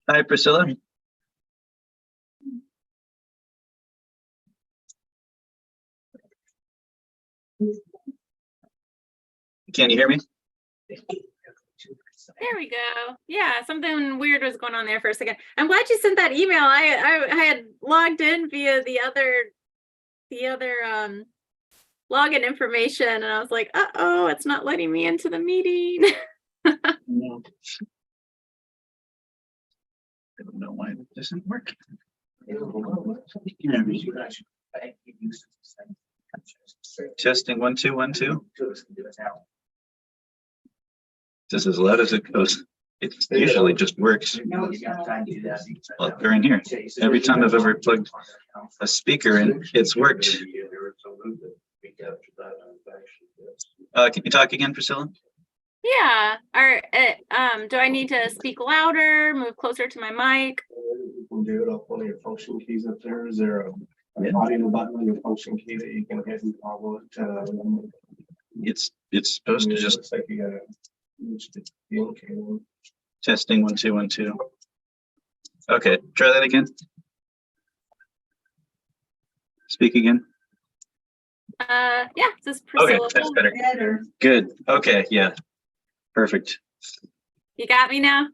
Hi, Priscilla. Can you hear me? There we go. Yeah, something weird was going on there for a second. I'm glad you sent that email. I had logged in via the other login information, and I was like, uh-oh, it's not letting me into the meeting. No. I don't know why it doesn't work. Testing 1 2 1 2. Just as loud as it goes. It usually just works. Well, they're in here. Every time I've ever plugged a speaker in, it's worked. Can you talk again, Priscilla? Yeah. Do I need to speak louder, move closer to my mic? You can do it off one of your function keys up there. Is there an audio button on your function key that you can hit and toggle it? It's supposed to just. Looks like you gotta use the okay one. Testing 1 2 1 2. Okay, try that again. Speak again. Yeah, this is Priscilla. Okay, that's better. Good. Okay, yeah. Perfect. You got me now?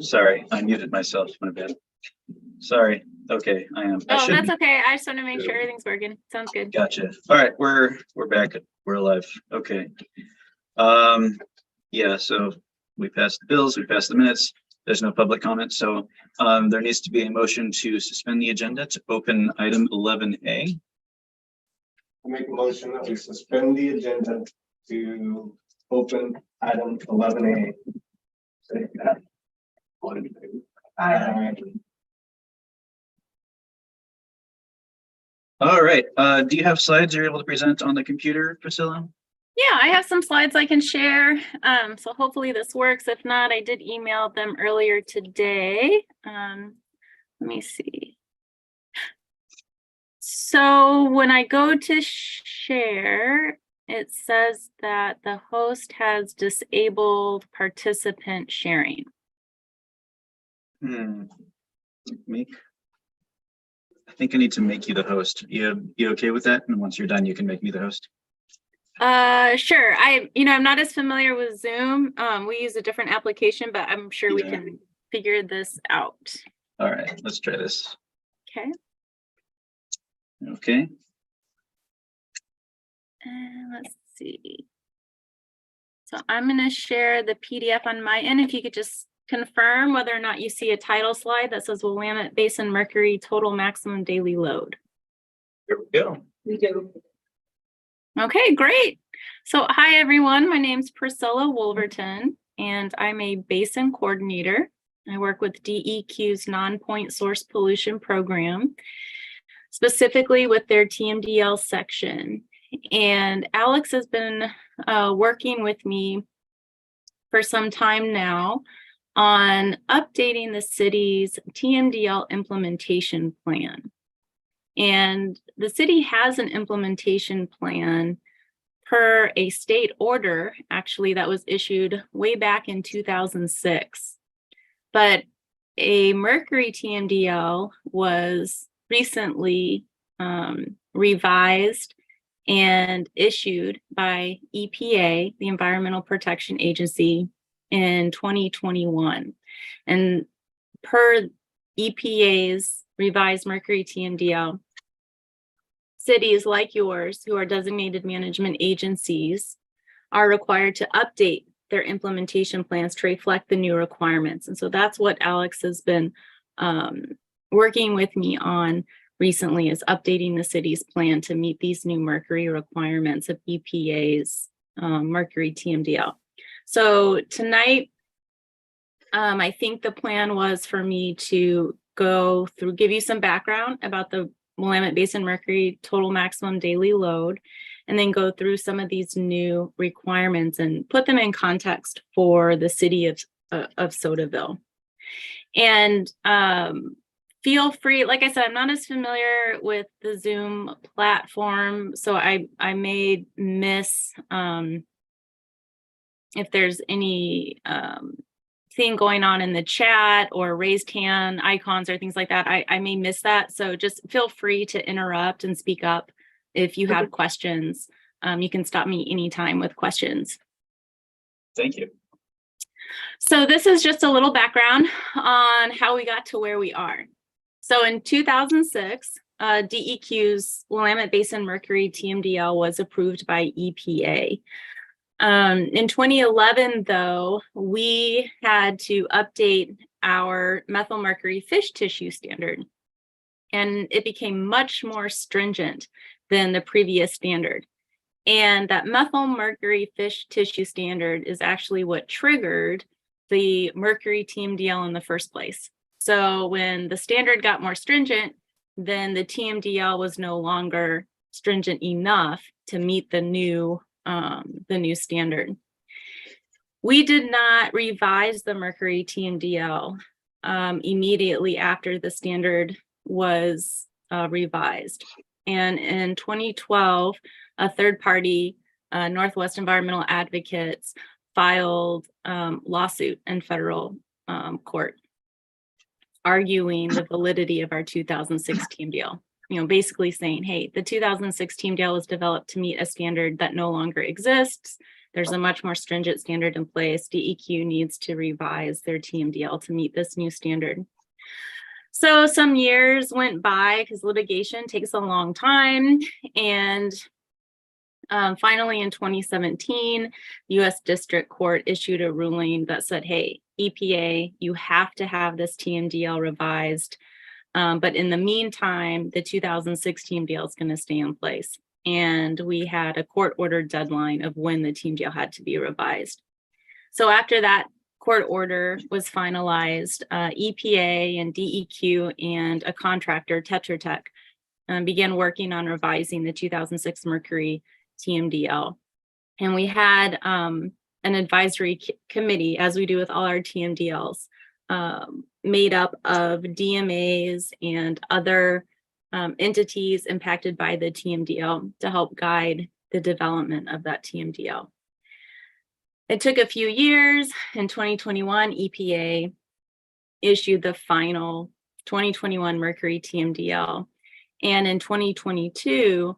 Sorry, I muted myself. My bad. Sorry. Okay, I am. Oh, that's okay. I just want to make sure everything's working. Sounds good. Gotcha. All right, we're back. We're alive. Okay. Yeah, so we passed the bills, we passed the minutes. There's no public comment, so there needs to be a motion to suspend the agenda to open item 11A. I make a motion that we suspend the agenda to open item 11A. Say that. All right. Do you have slides you're able to present on the computer, Priscilla? Yeah, I have some slides I can share. So hopefully this works. If not, I did email them earlier today. Let me see. So when I go to share, it says that the host has disabled participant sharing. Make. I think I need to make you the host. You okay with that? And once you're done, you can make me the host. Sure. I'm not as familiar with Zoom. We use a different application, but I'm sure we can figure this out. All right, let's try this. Okay. Okay. And let's see. So I'm going to share the PDF on my end. If you could just confirm whether or not you see a title slide that says Willamette Basin Mercury total maximum daily load. Here we go. We do. Okay, great. So hi, everyone. My name's Priscilla Wolverton, and I'm a basin coordinator. I work with DEQ's non-point source pollution program, specifically with their TMDL section. And Alex has been working with me for some time now on updating the city's TMDL implementation plan. And the city has an implementation plan per a state order, actually, that was issued way back in 2006. But a Mercury TMDL was recently revised and issued by EPA, the Environmental Protection Agency, in 2021. And per EPA's revised Mercury TMDL, cities like yours who are designated management agencies are required to update their implementation plans to reflect the new requirements. And so that's what Alex has been working with me on recently, is updating the city's plan to meet these new Mercury requirements of EPA's Mercury TMDL. So tonight, I think the plan was for me to go through, give you some background about the Willamette Basin Mercury total maximum daily load, and then go through some of these new requirements and put them in context for the city of Sodaville. And feel free, like I said, I'm not as familiar with the Zoom platform, so I may miss if there's any thing going on in the chat or raised hand icons or things like that. I may miss that. So just feel free to interrupt and speak up if you have questions. You can stop me anytime with questions. Thank you. So this is just a little background on how we got to where we are. So in 2006, DEQ's Willamette Basin Mercury TMDL was approved by EPA. In 2011, though, we had to update our methylmercury fish tissue standard, and it became much more stringent than the previous standard. And that methylmercury fish tissue standard is actually what triggered the Mercury TMDL in the first place. So when the standard got more stringent, then the TMDL was no longer stringent enough to meet the new standard. We did not revise the Mercury TMDL immediately after the standard was revised. And in 2012, a third party, Northwest Environmental Advocates, filed lawsuit in federal court, arguing the validity of our 2006 TMDL. Basically saying, hey, the 2006 TMDL was developed to meet a standard that no longer exists. There's a much more stringent standard in place. DEQ needs to revise their TMDL to meet this new standard. So some years went by because litigation takes a long time. And finally in 2017, the U.S. District Court issued a ruling that said, hey, EPA, you have to have this TMDL revised. But in the meantime, the 2006 TMDL is going to stay in place. And we had a court-ordered deadline of when the TMDL had to be revised. So after that court order was finalized, EPA and DEQ and a contractor, Tetra Tech, began working on revising the 2006 Mercury TMDL. And we had an advisory committee, as we do with all our TMDLs, made up of DMAs and other entities impacted by the TMDL to help guide the development of that TMDL. It took a few years. In 2021, EPA issued the final 2021 Mercury TMDL. And in 2022,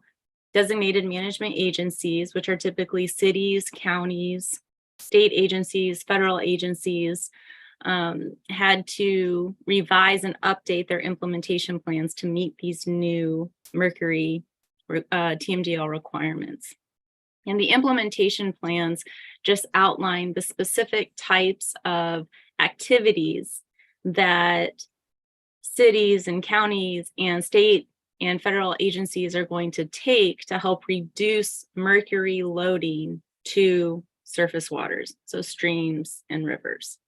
designated management agencies, which are typically cities, counties, state agencies, federal agencies, had to revise and update their implementation plans to meet these new Mercury TMDL requirements. And the implementation plans just outline the specific types of activities that cities and counties and state and federal agencies are going to take to help reduce mercury loading to surface waters, so streams and rivers.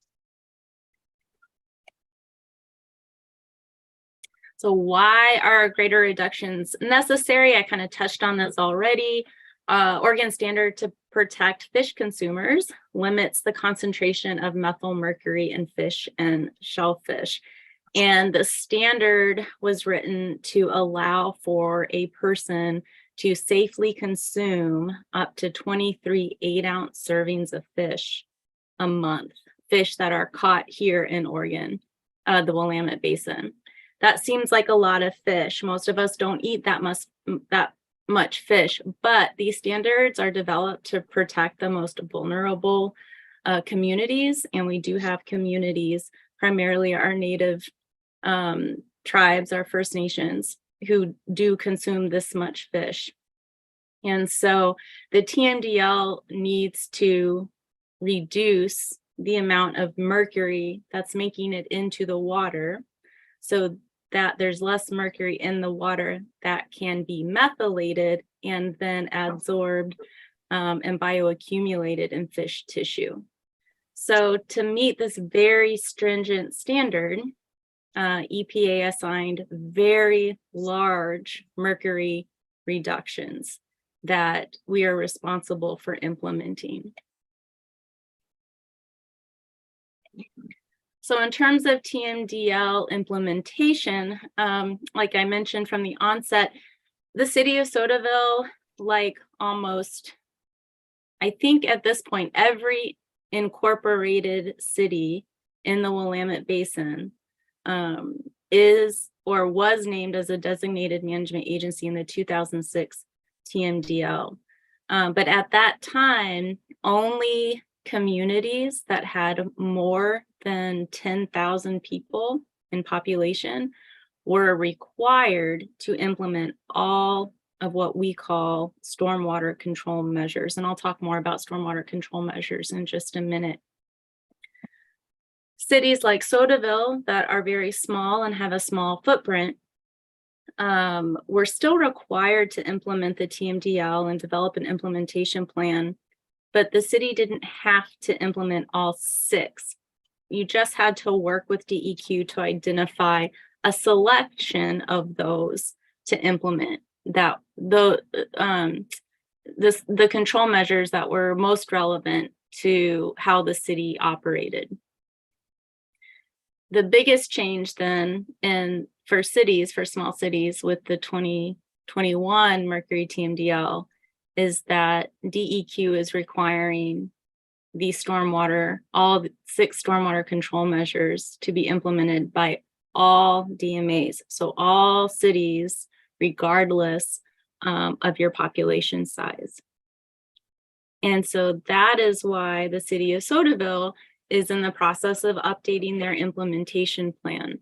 So why are greater reductions necessary? I kind of touched on this already. Oregon standard to protect fish consumers limits the concentration of methyl mercury in fish and shellfish. And the standard was written to allow for a person to safely consume up to 23 8-ounce servings of fish a month, fish that are caught here in Oregon, the Willamette Basin. That seems like a lot of fish. Most of us don't eat that much fish, but these standards are developed to protect the most vulnerable communities. And we do have communities, primarily our native tribes, our First Nations, who do consume this much fish. And so the TMDL needs to reduce the amount of mercury that's making it into the water so that there's less mercury in the water that can be methylated and then adsorbed and bioaccumulated in fish tissue. So to meet this very stringent standard, EPA assigned very large mercury reductions that we are responsible for implementing. So in terms of TMDL implementation, like I mentioned from the onset, the city of Sodaville, like almost, I think at this point, every incorporated city in the Willamette Basin is or was named as a designated management agency in the 2006 TMDL. But at that time, only communities that had more than 10,000 people in population were required to implement all of what we call stormwater control measures. And I'll talk more about stormwater control measures in just a minute. Cities like Sodaville that are very small and have a small footprint were still required to implement the TMDL and develop an implementation plan, but the city didn't have to implement all 6. You just had to work with DEQ to identify a selection of those to implement that the control measures that were most relevant to how the city operated. The biggest change then for small cities with the 2021 Mercury TMDL is that DEQ is requiring all 6 stormwater control measures to be implemented by all DMAs. So all cities, regardless of your population size. And so that is why the city of Sodaville is in the process of updating their implementation plan.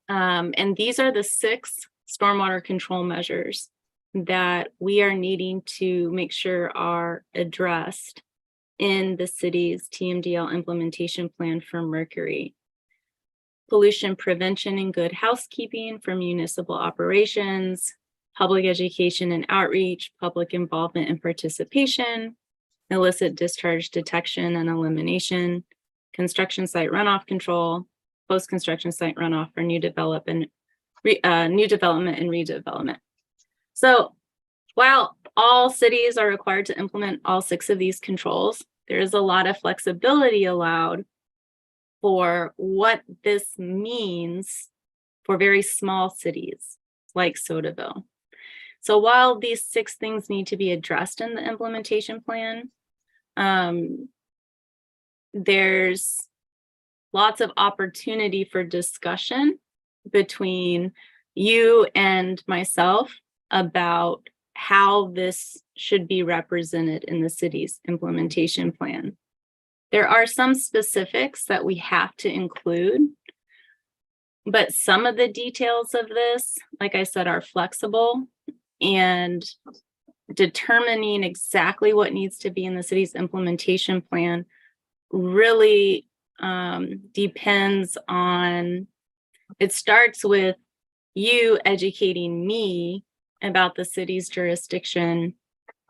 And these are the 6 stormwater control measures that we are needing to make sure are addressed in the city's TMDL implementation plan for mercury. Pollution prevention and good housekeeping for municipal operations, public education and outreach, public involvement and participation, illicit discharge detection and elimination, construction site runoff control, post-construction site runoff for new development and redevelopment. So while all cities are required to implement all 6 of these controls, there is a lot of flexibility allowed for what this means for very small cities like Sodaville. So while these 6 things need to be addressed in the implementation plan, there's lots of opportunity for discussion between you and myself about how this should be represented in the city's implementation plan. There are some specifics that we have to include, but some of the details of this, like I said, are flexible, and determining exactly what needs to be in the city's implementation plan really depends on, it starts with you educating me about the city's jurisdiction,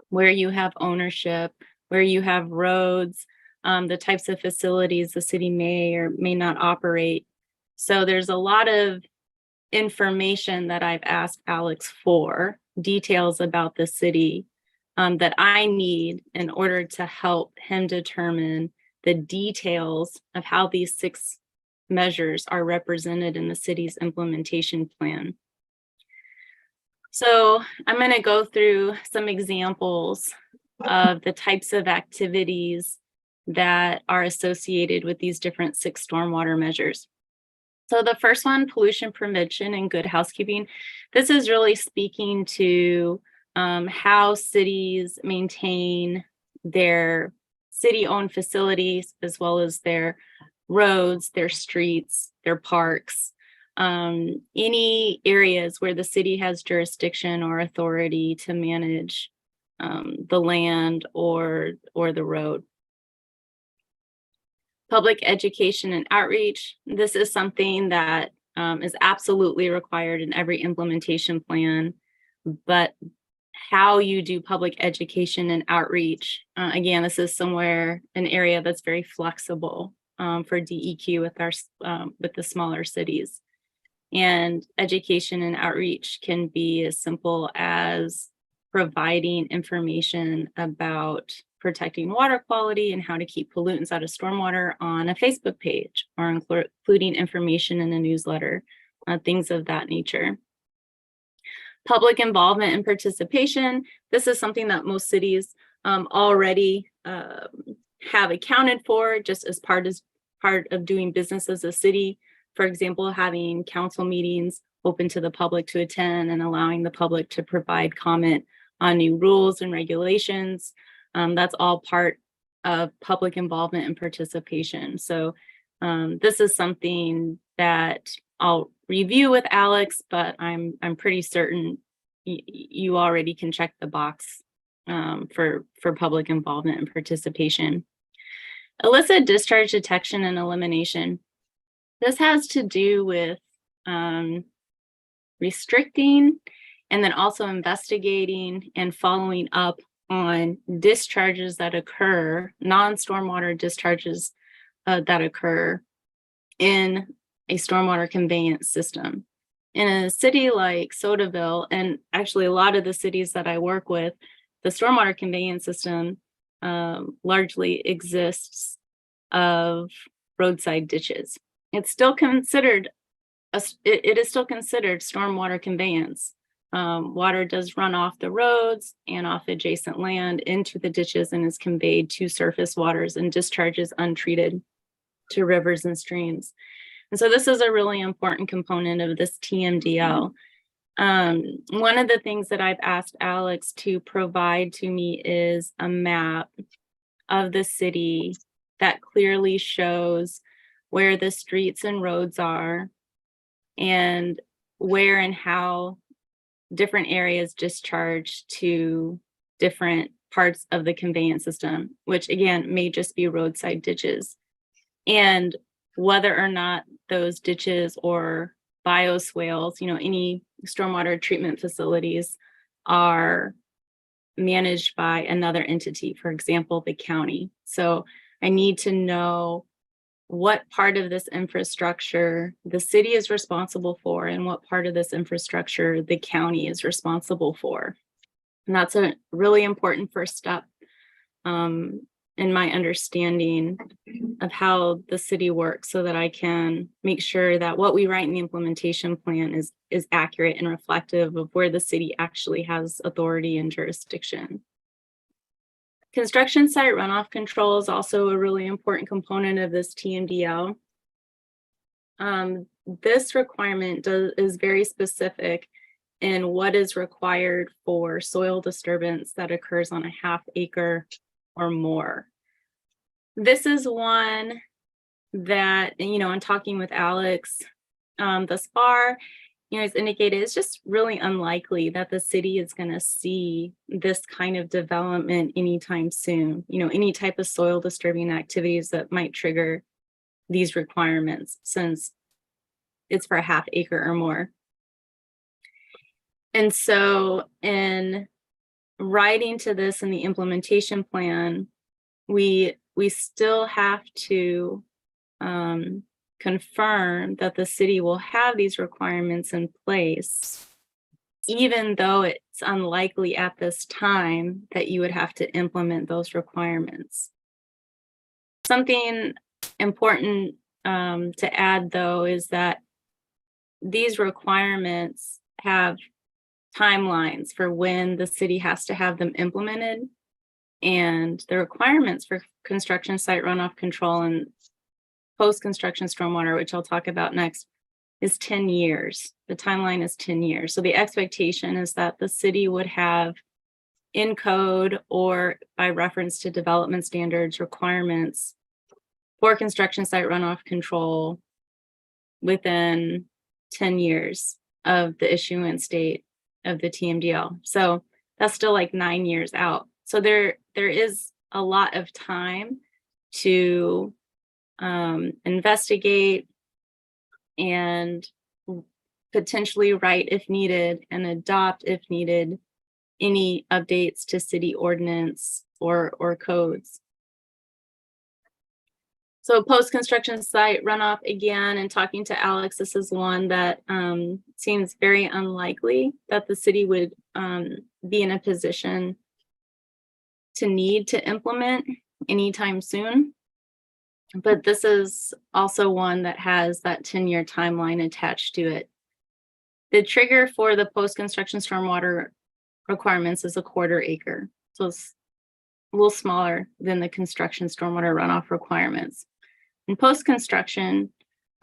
where you have ownership, where you have roads, the types of facilities the city may or may not operate. So there's a lot of information that I've asked Alex for, details about the city, that I need in order to help him determine the details of how these 6 measures are represented in the city's implementation plan. So I'm going to go through some examples of the types of activities that are associated with these different 6 stormwater measures. So the first one, pollution prevention and good housekeeping. This is really speaking to how cities maintain their city-owned facilities, as well as their roads, their streets, their parks, any areas where the city has jurisdiction or authority to manage the land or the road. Public education and outreach. This is something that is absolutely required in every implementation plan, but how you do public education and outreach, again, this is somewhere, an area that's very flexible for DEQ with the smaller cities. And education and outreach can be as simple as providing information about protecting water quality and how to keep pollutants out of stormwater on a Facebook page, or including information in a newsletter, things of that nature. Public involvement and participation. This is something that most cities already have accounted for, just as part of doing business as a city. For example, having council meetings open to the public to attend and allowing the public to provide comment on new rules and regulations. That's all part of public involvement and participation. So this is something that I'll review with Alex, but I'm pretty certain you already can check the box for public involvement and participation. Illicit discharge detection and elimination. This has to do with restricting and then also investigating and following up on discharges that occur, non-stormwater discharges that occur in a stormwater conveyance system. In a city like Sodaville, and actually a lot of the cities that I work with, the stormwater conveyance system largely exists of roadside ditches. It's still considered, it is still considered stormwater conveyance. Water does run off the roads and off adjacent land into the ditches and is conveyed to surface waters and discharges untreated to rivers and streams. And so this is a really important component of this TMDL. One of the things that I've asked Alex to provide to me is a map of the city that clearly shows where the streets and roads are and where and how different areas discharge to different parts of the conveyance system, which again may just be roadside ditches, and whether or not those ditches or bioswales, any stormwater treatment facilities are managed by another entity, for example, the county. So I need to know what part of this infrastructure the city is responsible for and what part of this infrastructure the county is responsible for. And that's a really important first step in my understanding of how the city works, so that I can make sure that what we write in the implementation plan is accurate and reflective of where the city actually has authority and jurisdiction. Construction site runoff control is also a really important component of this TMDL. This requirement is very specific in what is required for soil disturbance that occurs on a ½ acre or more. This is one that, in talking with Alex thus far, as indicated, it's just really unlikely that the city is going to see this kind of development anytime soon. Any type of soil disturbing activities that might trigger these requirements, since it's for a ½ acre or more. And so in writing to this in the implementation plan, we still have to confirm that the city will have these requirements in place, even though it's unlikely at this time that you would have to implement those requirements. Something important to add, though, is that these requirements have timelines for when the city has to have them implemented, and the requirements for construction site runoff control and post-construction stormwater, which I'll talk about next, is 10 years. The timeline is 10 years. So the expectation is that the city would have in code or by reference to development standards requirements for construction site runoff control within 10 years of the issuance date of the TMDL. So that's still like 9 years out. So there is a lot of time to investigate and potentially write if needed and adopt if needed any updates to city ordinance or codes. So post-construction site runoff, again, and talking to Alex, this is one that seems very unlikely that the city would be in a position to need to implement anytime soon. But this is also one that has that 10-year timeline attached to it. The trigger for the post-construction stormwater requirements is a 1/4 acre. So it's a little smaller than the construction stormwater runoff requirements. In post-construction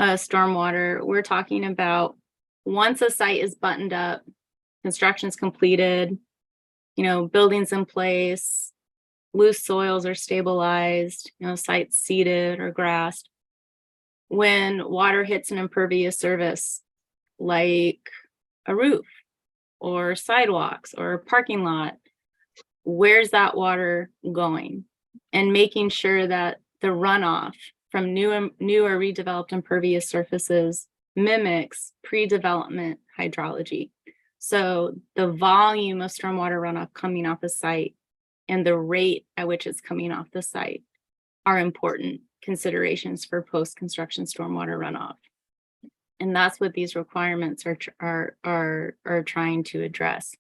stormwater, we're talking about once a site is buttoned up, construction's completed, buildings in place, loose soils are stabilized, sites seeded or grassed. When water hits an impervious surface, like a roof or sidewalks or a parking lot, where's that water going? And making sure that the runoff from new or redeveloped impervious surfaces mimics pre-development hydrology. So the volume of stormwater runoff coming off the site and the rate at which it's coming off the site are important considerations for post-construction stormwater runoff. And that's what these requirements are trying to address.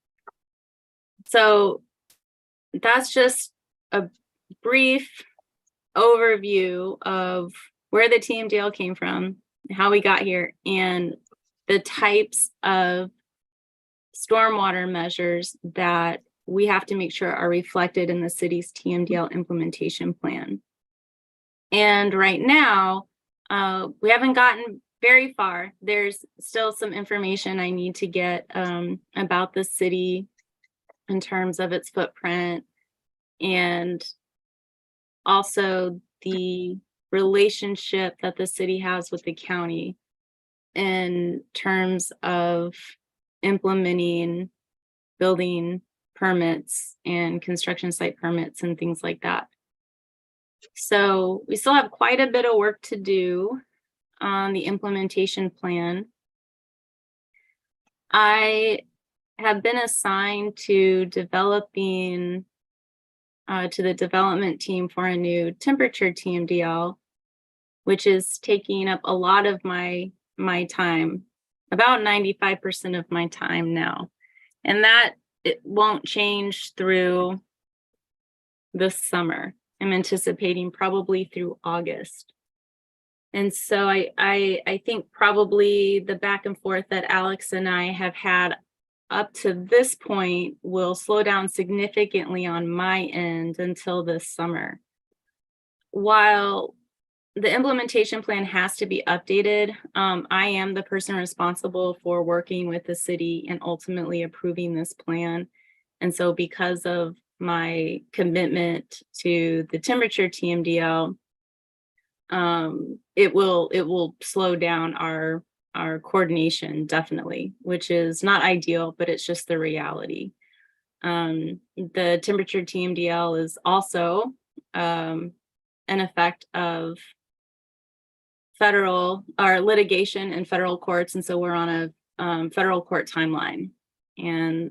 So that's just a brief overview of where the TMDL came from, how we got here, and the types of stormwater measures that we have to make sure are reflected in the city's TMDL implementation plan. And right now, we haven't gotten very far. There's still some information I need to get about the city in terms of its footprint, and also the relationship that the city has with the county in terms of implementing building permits and construction site permits and things like that. So we still have quite a bit of work to do on the implementation plan. I have been assigned to developing to the development team for a new temperature TMDL, which is taking up a lot of my time, about 95% of my time now. And that it won't change through this summer. I'm anticipating probably through August. And so I think probably the back and forth that Alex and I have had up to this point will slow down significantly on my end until this summer. While the implementation plan has to be updated, I am the person responsible for working with the city and ultimately approving this plan. And so because of my commitment to the temperature TMDL, it will slow down our coordination, definitely, which is not ideal, but it's just the reality. The temperature TMDL is also an effect of federal or litigation in federal courts, and so we're on a federal court timeline. And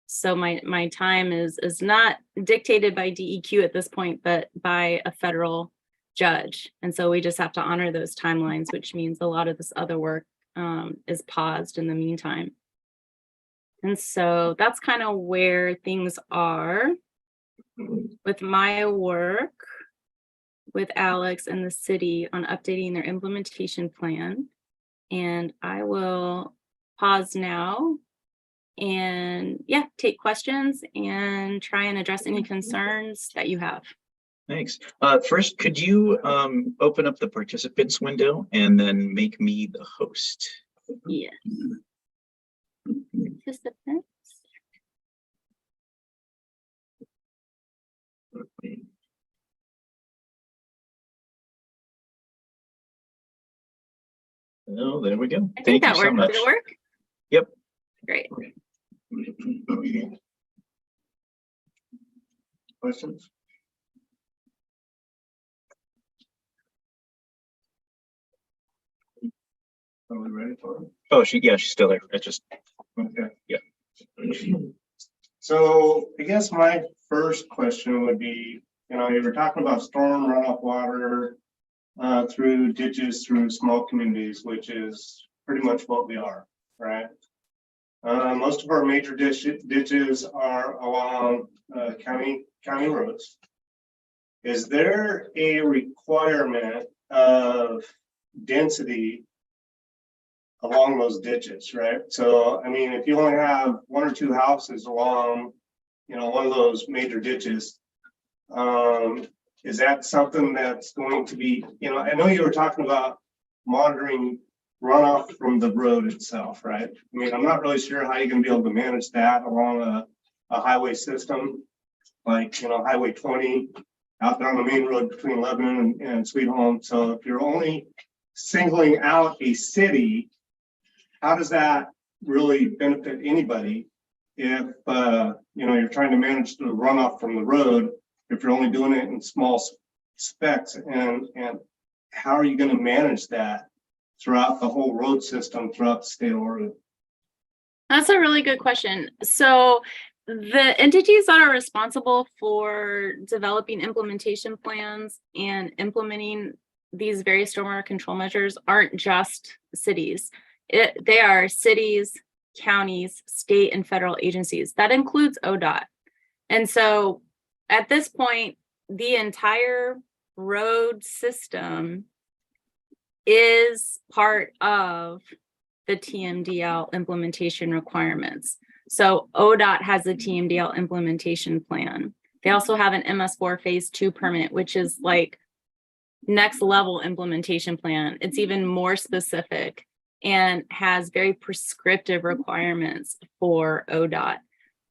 so my time is not dictated by DEQ at this point, but by a federal judge. And so we just have to honor those timelines, which means a lot of this other work is paused in the meantime. And so that's kind of where things are with my work with Alex and the city on updating their implementation plan. And I will pause now and take questions and try and address any concerns that you have. Thanks. First, could you open up the participants window and then make me the host? Yes. Participants. Oh, there we go. I Thank think you that so worked. much. Did it work? Yep. Great. Questions? Are we ready for it? Oh, she's still there. I just, Okay. Yeah. So I guess my first question would be, you were talking about storm runoff water through ditches, through small communities, which is pretty much what we are, right? Most of our major ditches are along county roads. Is there a requirement of density along those ditches, right? So, I mean, if you only have one or two houses along, one of those major ditches, is that something that's going to be, I know you were talking about monitoring runoff from the road itself, right? I mean, I'm not really sure how you're going to be able to manage that along a highway system, like, Highway 20 out there on the main road between Lebanon and Sweet Home. So if you're only singling out a city, how does that really benefit anybody if, you're trying to manage the runoff from the road, if you're only doing it in small specs, and how are you going to manage that throughout the whole road system throughout the state of Oregon? That's a really good question. So the entities that are responsible for developing implementation plans and implementing these various stormwater control measures aren't just cities. They are cities, counties, state, and federal agencies. That includes ODOT. And so at this point, the entire road system is part of the TMDL implementation requirements. So ODOT has a TMDL implementation plan. They also have an MS4 phase 2 permit, which is like next level implementation plan. It's even more specific and has very prescriptive requirements for ODOT.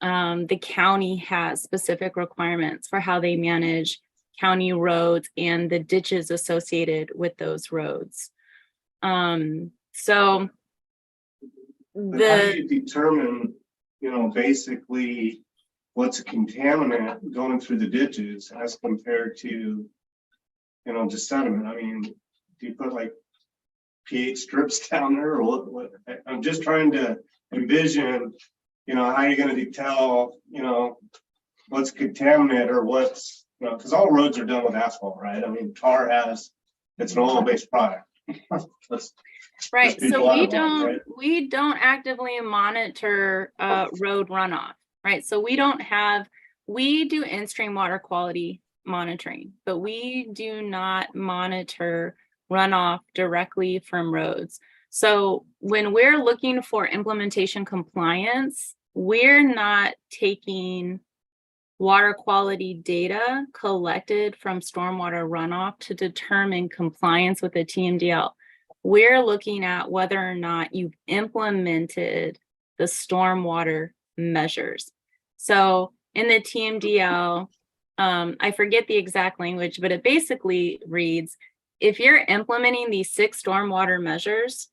The county has specific requirements for how they manage county roads and the ditches associated with those roads. How do you determine, basically what's a contaminant going through the ditches as compared to, just sediment? I mean, do you put like pH strips down there, or what? I'm just trying to envision, how you're going to tell, what's contaminant or what's, because all roads are done with asphalt, right? I mean, tar it's an oil-based product. Right. So we don't actively monitor road runoff, right? So we do in-stream water quality monitoring, but we do not monitor runoff directly from roads. So when we're looking for implementation compliance, we're not taking water quality data collected from stormwater runoff to determine compliance with the TMDL. We're looking at whether or not you've implemented the stormwater measures. So in the TMDL, I forget the exact language, but it basically reads, if you're implementing these 6 stormwater measures,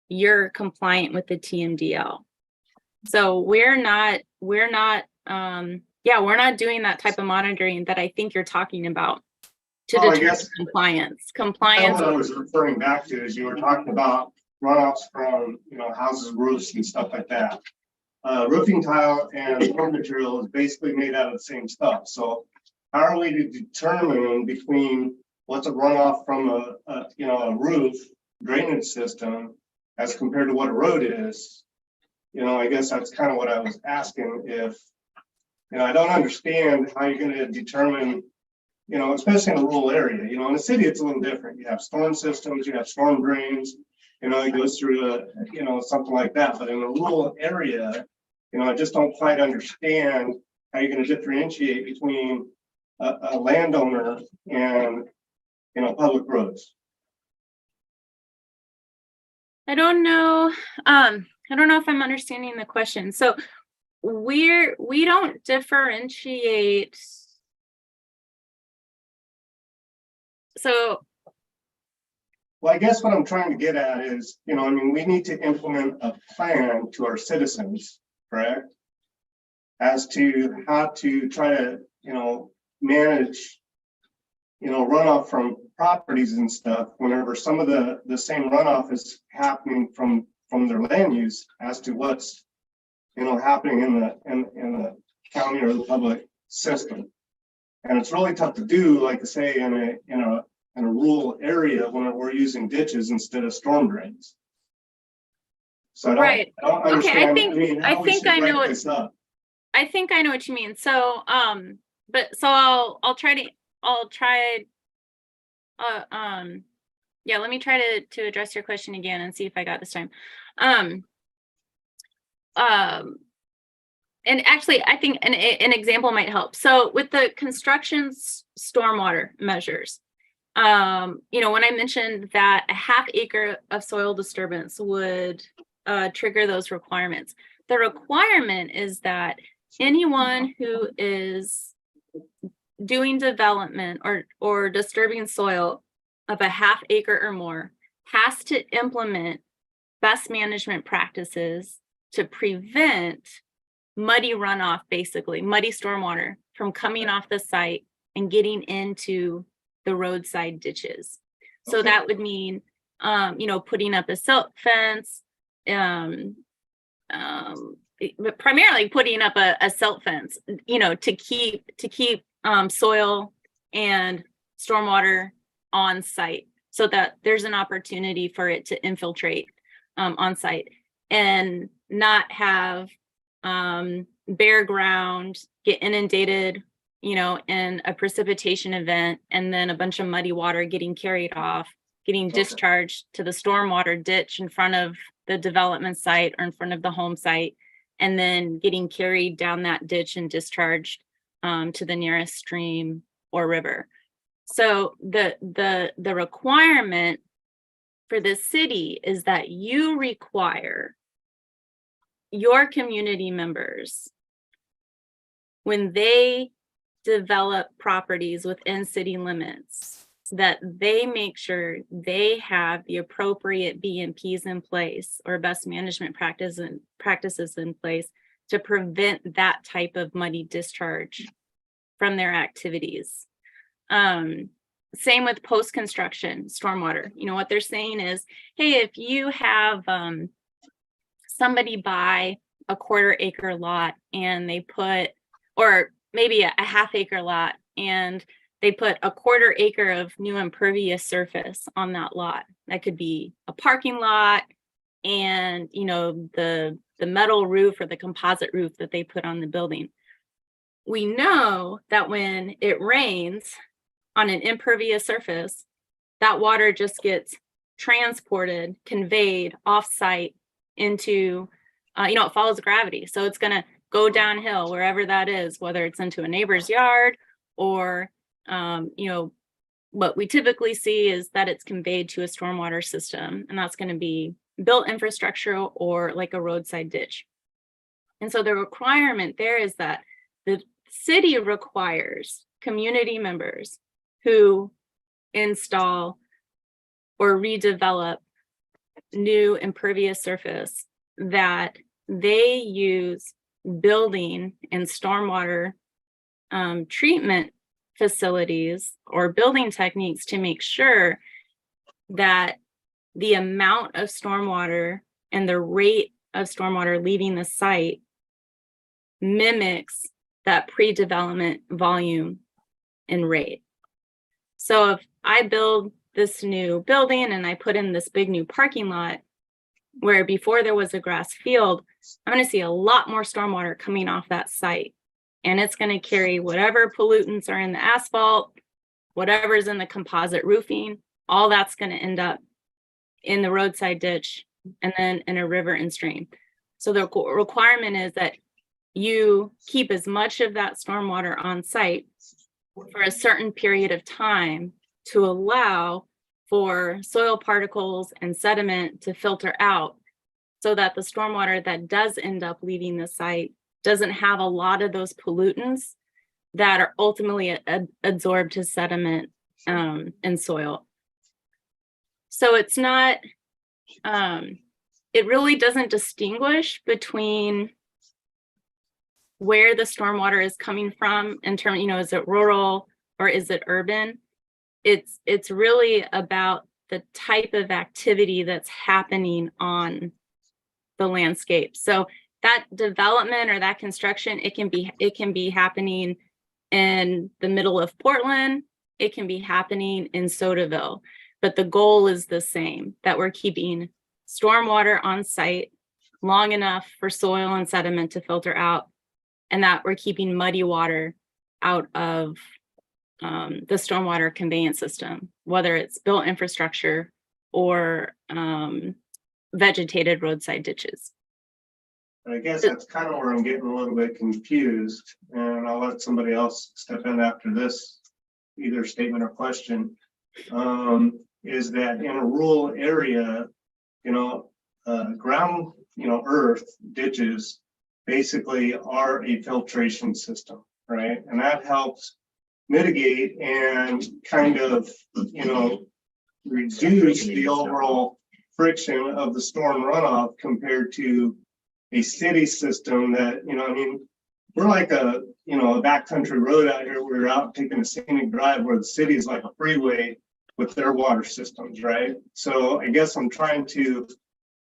you're compliant with the TMDL. So we're not doing that type of monitoring that I think you're talking about to determine compliance. What I was referring back to is you were talking about runoffs from, houses, roofs, and stuff like that. roofing tile and storm material is basically made out of the same stuff. So how are we to determine between what's a runoff from a roof drainage system as compared to what a road is? I guess that's kind of what I was asking. If, I don't understand how you're going to determine, especially in a rural area, in a city, it's a little different. You have storm systems, you have storm drains, it goes through something like that. But in a rural area, I just don't quite understand how you're going to differentiate between a landowner and, public roads. I don't know. I don't know if I'm understanding the question. So we don't differentiate. So, well, I guess what I'm trying to get at is, we need to implement a plan to our citizens, correct? As to how to try to, manage, runoff from properties and stuff whenever some of the same runoff is happening from their land use as to what's, happening in the county or the public system. And it's really tough to do, like I say, in a rural area when we're using ditches instead of storm drains. So I don't understand. I think I know what you mean. So, I'll try. Yeah, let me try to address your question again and see if I got this time. And actually, I think an example might help. So with the construction stormwater measures, when I mentioned that a half acre of soil disturbance would trigger those requirements, the requirement is that anyone who is doing development or disturbing soil of a half acre or more has to implement best management practices to prevent muddy runoff, basically muddy stormwater from coming off the site and getting into the roadside ditches. So that would mean, putting up a silt fence, but primarily putting up a silt fence, to keep soil and stormwater on site so that there's an opportunity for it to infiltrate on site and not have bare ground get inundated, in a precipitation event, and then a bunch of muddy water getting carried off, getting discharged to the stormwater ditch in front of the development site or in front of the home site, and then getting carried down that ditch and discharged to the nearest stream or river. So the requirement for the city is that you require your community members, when they develop properties within city limits, that they make sure they have the appropriate BMPs in place or best management practices in place to prevent that type of muddy discharge from their activities. Same with post-construction stormwater. What they're saying is, hey, if you have somebody buy a quarter-acre lot and they put, or maybe a half-acre lot, and they put a quarter-acre of new impervious surface on that lot. That could be a parking lot, and the metal roof or the composite roof that they put on the building. We know that when it rains on an impervious surface, that water just gets transported, conveyed off-site into, it follows gravity. So it's going to go downhill wherever that is, whether it's into a neighbor's yard or, what we typically see is that it's conveyed to a stormwater system, and that's going to be built infrastructure or like a roadside ditch. And so the requirement there is that the city requires community members who install or redevelop new impervious surface that they use building and stormwater treatment facilities or building techniques to make sure that the amount of stormwater and the rate of stormwater leaving the site mimics that pre-development volume and rate. So if I build this new building and I put in this big new parking lot where before there was a grass field, I'm going to see a lot more stormwater coming off that site. And it's going to carry whatever pollutants are in the asphalt, whatever's in the composite roofing, all that's going to end up in the roadside ditch and then in a river and stream. So the requirement is that you keep as much of that stormwater on site for a certain period of time to allow for soil particles and sediment to filter out so that the stormwater that does end up leaving the site doesn't have a lot of those pollutants that are ultimately absorbed to sediment and soil. So it's not, it really doesn't distinguish between where the stormwater is coming from in terms, is it rural or is it urban? It's really about the type of activity that's happening on the landscape. So that development or that construction, it can be happening in the middle of Portland. It can be happening in Sodaville, but the goal is the same, that we're keeping stormwater on site long enough for soil and sediment to filter out, and that we're keeping muddy water out of the stormwater conveyance system, whether it's built infrastructure or vegetated roadside ditches. I guess that's kind of where I'm getting a little bit confused, and I'll let somebody else step in after this, either statement or question, is that in a rural area, ground, earth ditches basically are a filtration system, right? And that helps mitigate and kind of, reduce the overall friction of the storm runoff compared to a city system that, we're like a backcountry road out here. We're out taking a scenic drive where the city is like a freeway with their water systems, right? So I guess I'm trying to,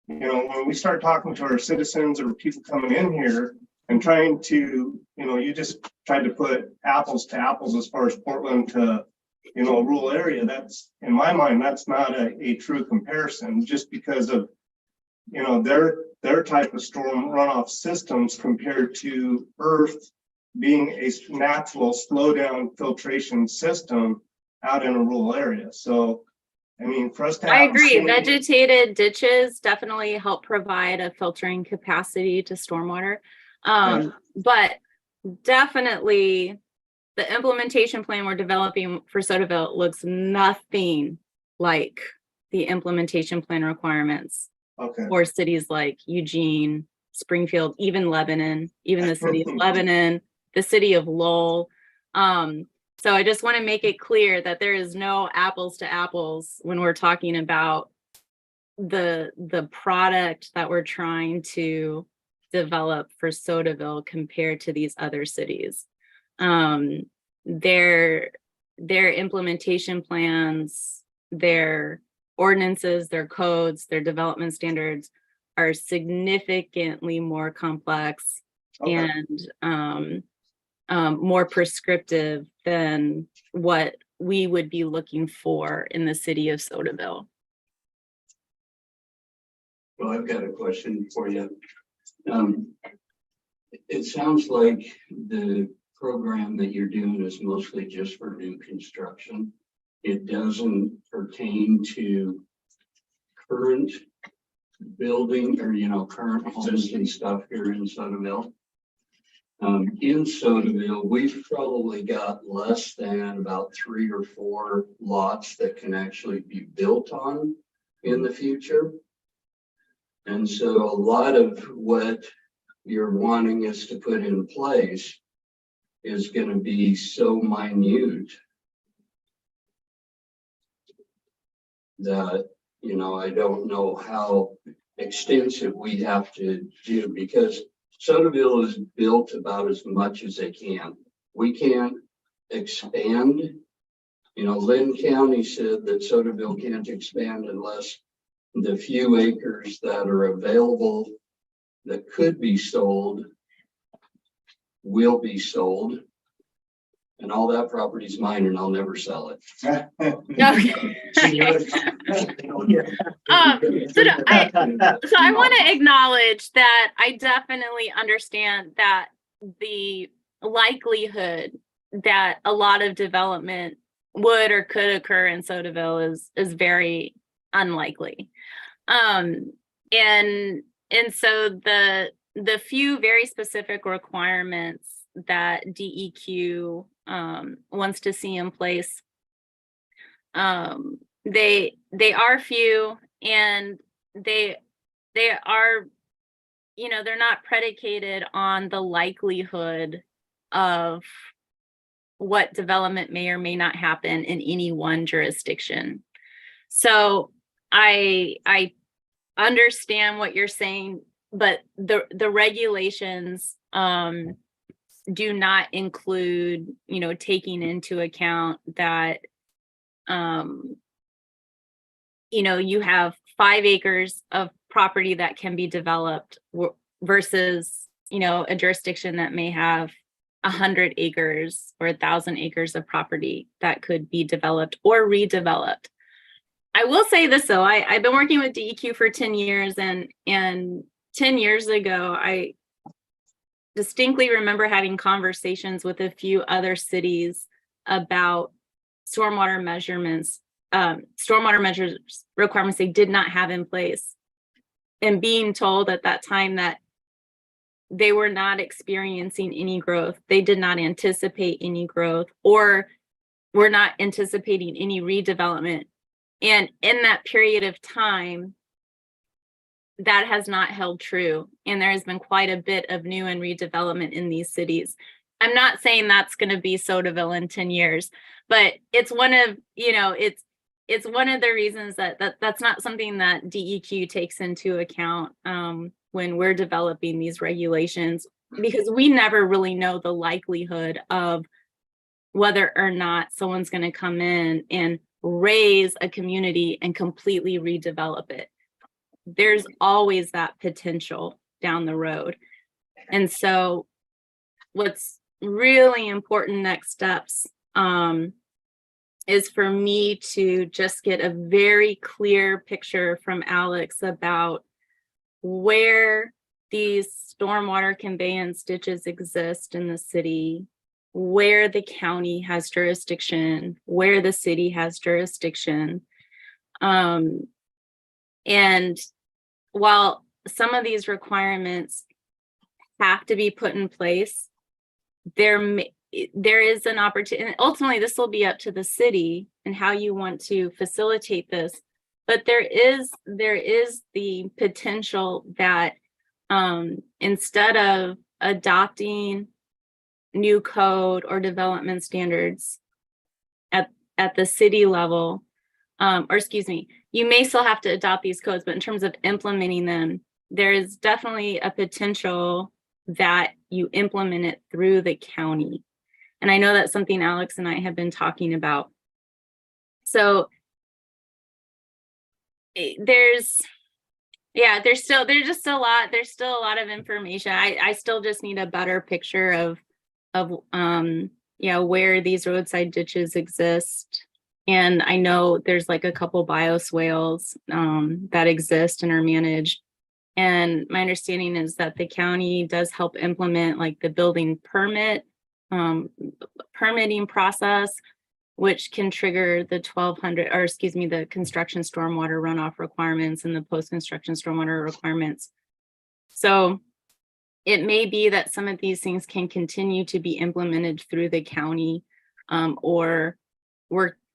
when we start talking to our citizens or people coming in here and trying to, you just tried to put apples to apples as far as Portland to, a rural area. That's, in my mind, that's not a true comparison, just because of, their type of storm runoff systems compared to Earth being a natural slow down filtration system out in a rural area. So, for us to have, I agree. Vegetated ditches definitely help provide a filtering capacity to stormwater. But definitely the implementation plan we're developing for Sodaville looks nothing like the implementation plan requirements for cities like Eugene, Springfield, even Lebanon, even the city of Lebanon, the city of Lowell. So I just want to make it clear that there is no apples to apples when we're talking about the product that we're trying to develop for Sodaville compared to these other cities. Their implementation plans, their ordinances, their codes, their development standards are significantly more complex and more prescriptive than what we would be looking for in the city of Sodaville. Well, I've got a question for you. It sounds like the program that you're doing is mostly just for new construction. It doesn't pertain to current building or, current homes and stuff here in Sodaville. In Sodaville, we've probably got less than about 3 or 4 lots that can actually be built on in the future. And so a lot of what you're wanting us to put in place is going to be so minute that, I don't know how extensive we have to do, because Sodaville is built about as much as they can. We can't expand. Lynn County said that Sodaville can't expand unless the few acres that are available that could be sold will be sold. And all that property's mine and I'll never sell it. Okay. So I want to acknowledge that I definitely understand that the likelihood that a lot of development would or could occur in Sodaville is very unlikely. And so the few very specific requirements that DEQ wants to see in place, they are few, and they are, you know, they're not predicated on the likelihood of what development may or may not happen in any one jurisdiction. So I understand what you're saying, but the regulations do not include, you know, taking into account that you know, you have 5 acres of property that can be developed versus, you know, a jurisdiction that may have 100 acres or 1,000 acres of property that could be developed or redeveloped. I will say this though, I've been working with DEQ for 10 years, and 10 years ago, I distinctly remember having conversations with a few other cities about stormwater measurements, stormwater measures requirements they did not have in place, and being told at that time that they were not experiencing any growth. They did not anticipate any growth, or were not anticipating any redevelopment. And in that period of time, that has not held true. And there has been quite a bit of new and redevelopment in these cities. I'm not saying that's going to be Sodaville in 10 years, but it's one of, you know, it's one of the reasons that's not something that DEQ takes into account when we're developing these regulations, because we never really know the likelihood of whether or not someone's going to come in and raise a community and completely redevelop it. There's always that potential down the road. And so what's really important next steps is for me to just get a very clear picture from Alex about where these stormwater conveyance ditches exist in the city, where the county has jurisdiction, where the city has jurisdiction. And while some of these requirements have to be put in place, there is an opportunity, and ultimately this will be up to the city and how you want to facilitate this. But there is the potential that instead of adopting new code or development standards at the city level, or excuse me, you may still have to adopt these codes, but in terms of implementing them, there is definitely a potential that you implement it through the county. And I know that's something Alex and I have been talking about. So there's still a lot of information. I still just need a better picture of where these roadside ditches exist. And I know there's like a couple bioswales that exist and are managed. And my understanding is that the county does help implement like the building permitting process, which can trigger the the construction stormwater runoff requirements and the post-construction stormwater requirements. So it may be that some of these things can continue to be implemented through the county, or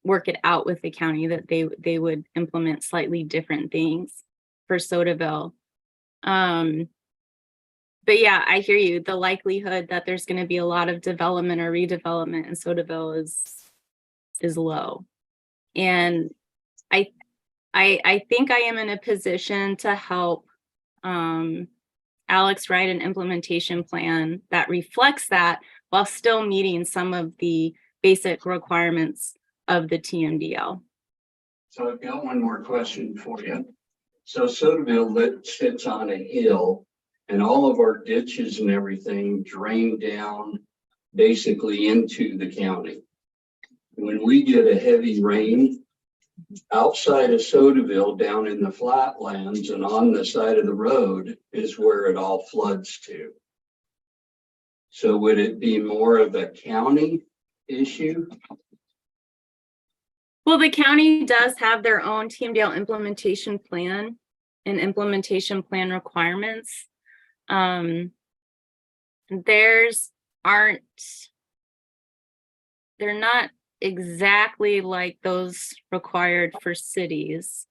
work it out with the county that they would implement slightly different things for Sodaville. But yeah, I hear you. The likelihood that there's going to be a lot of development or redevelopment in Sodaville is low. And I think I am in a position to help Alex write an implementation plan that reflects that while still meeting some of the basic requirements of the TMDL. So I've got one more question for you. So Sodaville sits on a hill And all of our ditches and everything drain down basically into the county. When we get a heavy rain, outside of Sodaville, down in the flatlands and on the side of the road is where it all floods to. So would it be more of a county issue? Well, the county does have their own TMDL implementation plan and implementation plan requirements. They're not exactly like those required for cities.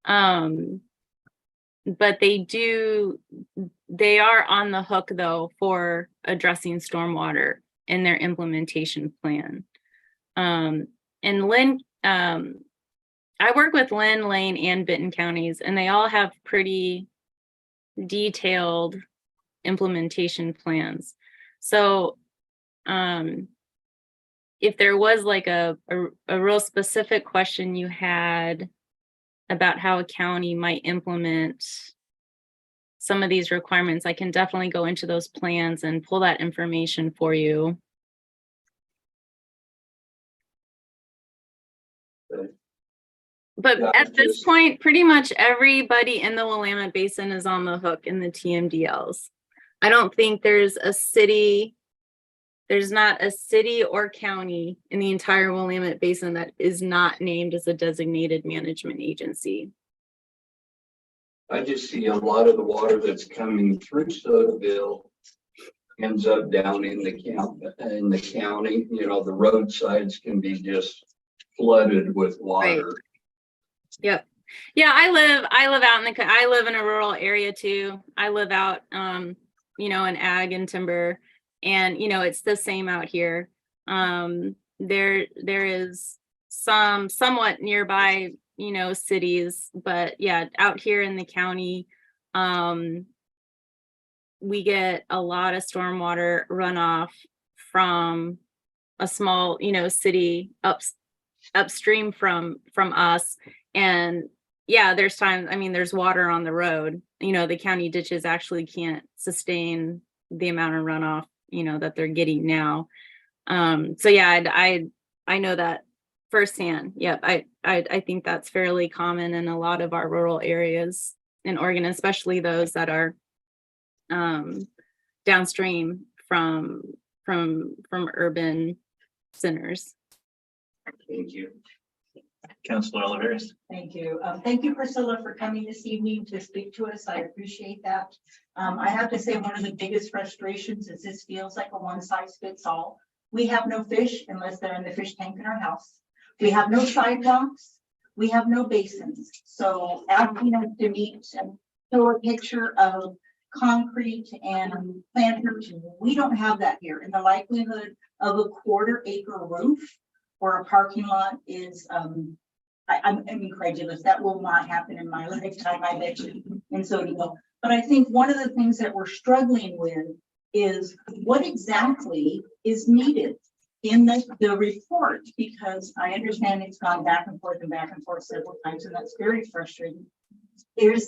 But they are on the hook though for addressing stormwater in their implementation plan. And Lynn, I work with Lynn, Lane, and Benton counties, and they all have pretty detailed implementation plans. So if there was like a real specific question you had about how a county might implement some of these requirements, I can definitely go into those plans and pull that information for you. But Yeah, at this point, pretty much everybody in the Willamette Basin is on the hook in the TMDLs. I don't think there's not a city or county in the entire Willamette Basin that is not named as a designated management agency. I just see a lot of the water that's coming through Sodaville ends up down in the county. You know, the roadsides can be just flooded with water. Right. Yep. Yeah, I live out in I live in a rural area too. I live out you know, in ag and timber, and you know, it's the same out here. There is somewhat nearby, you know, cities, but yeah, out here in the county, we get a lot of stormwater runoff from a small, you know, city upstream from us. And yeah, there's times, I mean, there's water on the road, you know, the county ditches actually can't sustain the amount of runoff, you know, that they're getting now. So yeah, I know that firsthand. Yep. I think that's fairly common in a lot of our rural areas in Oregon, especially those that are downstream from urban centers. Thank you. Councilor Oliveris. Thank you. Thank you, Priscilla, for coming this evening to speak to us. I appreciate that. I have to say one of the biggest frustrations is this feels like a one size fits all. We have no fish unless they're in the fish tank in our house. We have no sidewalks. We have no basins. So asking us to meet and show a picture of concrete and planters, we don't have that here. And the likelihood of a 1/4 acre roof or a parking lot is I'm incredulous. That will not happen in my lifetime, I bet you, in Sodaville. But I think one of the things that we're struggling with is what exactly is needed in the report, because I understand it's gone back and forth several times, and that's very frustrating. You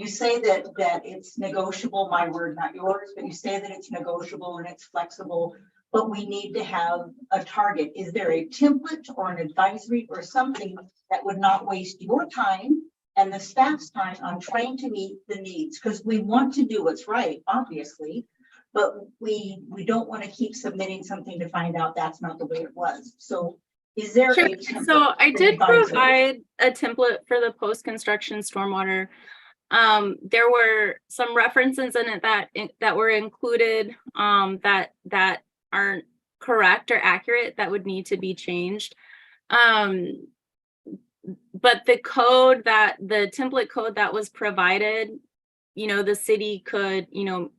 say that it's negotiable, my word, not yours, but you say that it's negotiable and it's flexible, but we need to have a target. Is there a template or an advisory or something that would not waste your time and the staff's time on trying to meet the needs? Because we want to do what's right, obviously, but we don't want to keep submitting something to find out that's not the way it was. So is there Sure. a template? So I did advisory? provide a template for the post-construction stormwater. There were some references in it that were included that aren't correct or accurate, that would need to be changed. But the template code that was provided, you know, the city could, you know,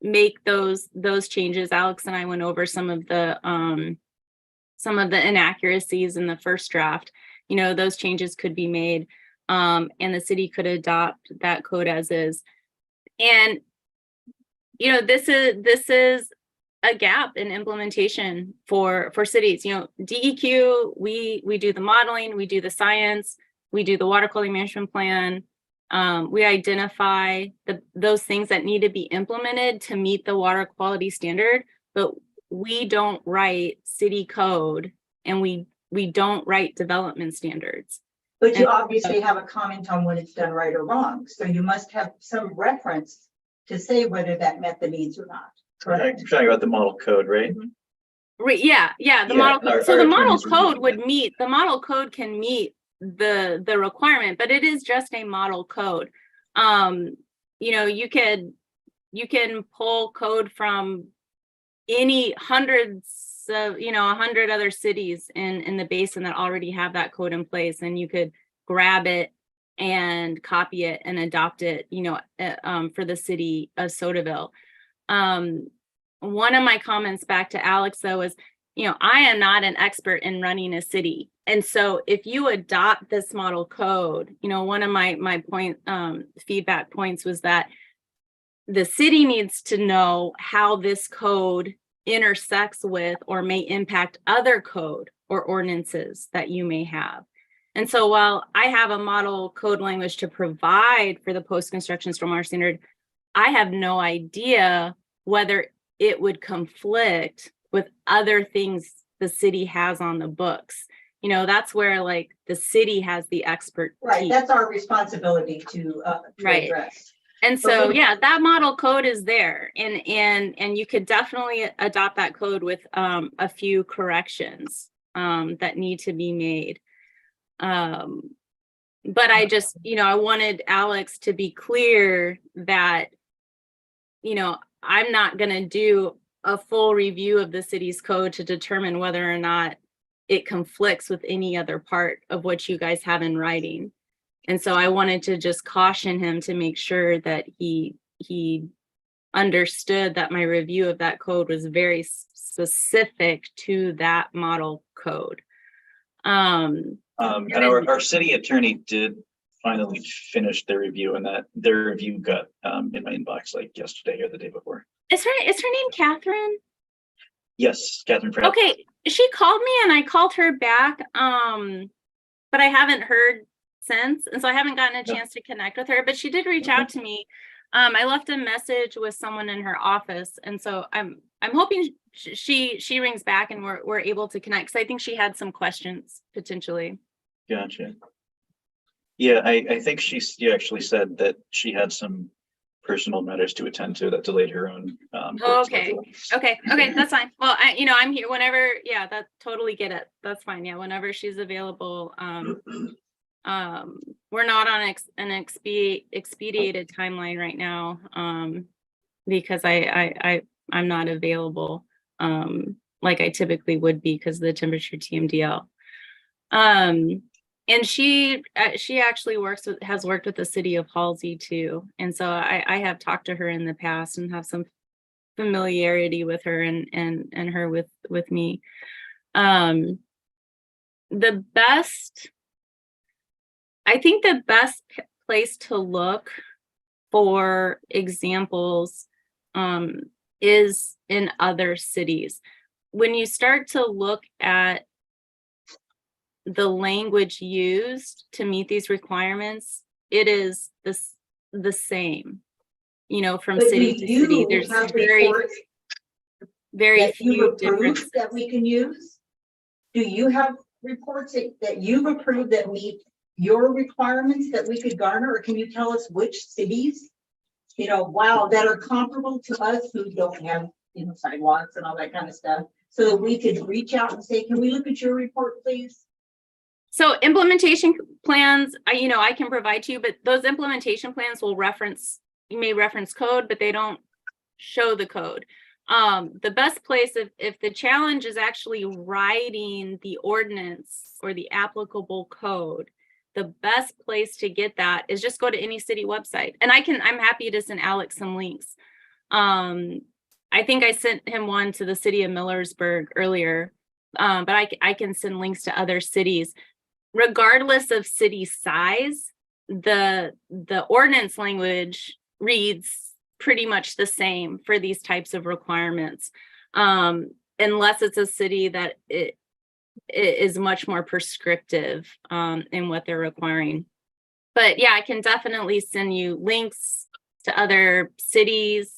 make those changes. Alex and I went over some of the inaccuracies in the first draft. You know, those changes could be made, and the city could adopt that code as is. And you know, this is a gap in implementation for cities. You know, DEQ, we do the modeling, we do the science, we do the water quality management plan, We identify those things that need to be implemented to meet the water quality standard, but we don't write city code and we don't write development standards. But you obviously have a comment on when it's done right or wrong, so you must have some reference to say whether that met the needs or not, correct? You're talking about the model code, right? Right, yeah, the Yeah, model code. So our the model attorneys are code using would that. meet, the model code can meet the requirement, but it is just a model code. You know, you can pull code from any hundreds of, 100 other cities in the basin that already have that code in place, and you could grab it and copy it and adopt it, for the city of Sodaville. One of my comments back to Alex, though, is, I am not an expert in running a city. And so if you adopt this model code, one of my feedback points was that the city needs to know how this code intersects with or may impact other code or ordinances that you may have. And so while I have a model code language to provide for the post-construction stormwater standard, I have no idea whether it would conflict with other things the city has on the books. That's where like the city has the expertise. Right, that's our responsibility to Right. address. And so, yeah, that model code is there, and you could definitely adopt that code with a few corrections that need to be made. But I just, I wanted Alex to be clear that, I'm not going to do a full review of the city's code to determine whether or not it conflicts with any other part of what you guys have in writing. And so I wanted to just caution him to make sure that he understood that my review of that code was very specific to that model code. And our city attorney did finally finish their review, and that their review got in my inbox like yesterday or the day before. Is her name Catherine? Yes, Catherine Pratt. Okay, she called me and I called her back, but I haven't heard since, and so I haven't gotten a chance to connect with her, but she did reach out to me. I left a message with someone in her office, and so I'm hoping she rings back and we're able to connect, because I think she had some questions potentially. Gotcha. Yeah, I think she actually said that she had some personal matters to attend to that delayed her own. Okay, that's fine. Well, I'm here whenever. Yeah, that totally get it. That's fine. Yeah, whenever she's available. We're not on an expedited timeline right now, because I'm not available like I typically would be because of the temperature TMDL. And she actually has worked with the city of Halsey too, and so I have talked to her in the past and have some familiarity with her and her with me. I think the best place to look for examples is in other cities. When you start to look at the language used to meet these requirements, it is the same, from But city do to you city. There's have very reports that few you've approved differences. that we can use? Do you have reports that you've approved that meet your requirements that we could garner, or can you tell us which cities, that are comparable to us who don't have, sidewalks and all that kind of stuff, so that we could reach out and say, can we look at your report, please? So implementation plans, I can provide to you, but those implementation plans you may reference code, but they don't show the code. The best place, if the challenge is actually writing the ordinance or the applicable code, the best place to get that is just go to any city website. And I'm happy to send Alex some links. I think I sent him one to the city of Millersburg earlier, but I can send links to other cities. Regardless of city size, the ordinance language reads pretty much the same for these types of requirements, unless it's a city that it is much more prescriptive in what they're requiring. But yeah, I can definitely send you links to other cities.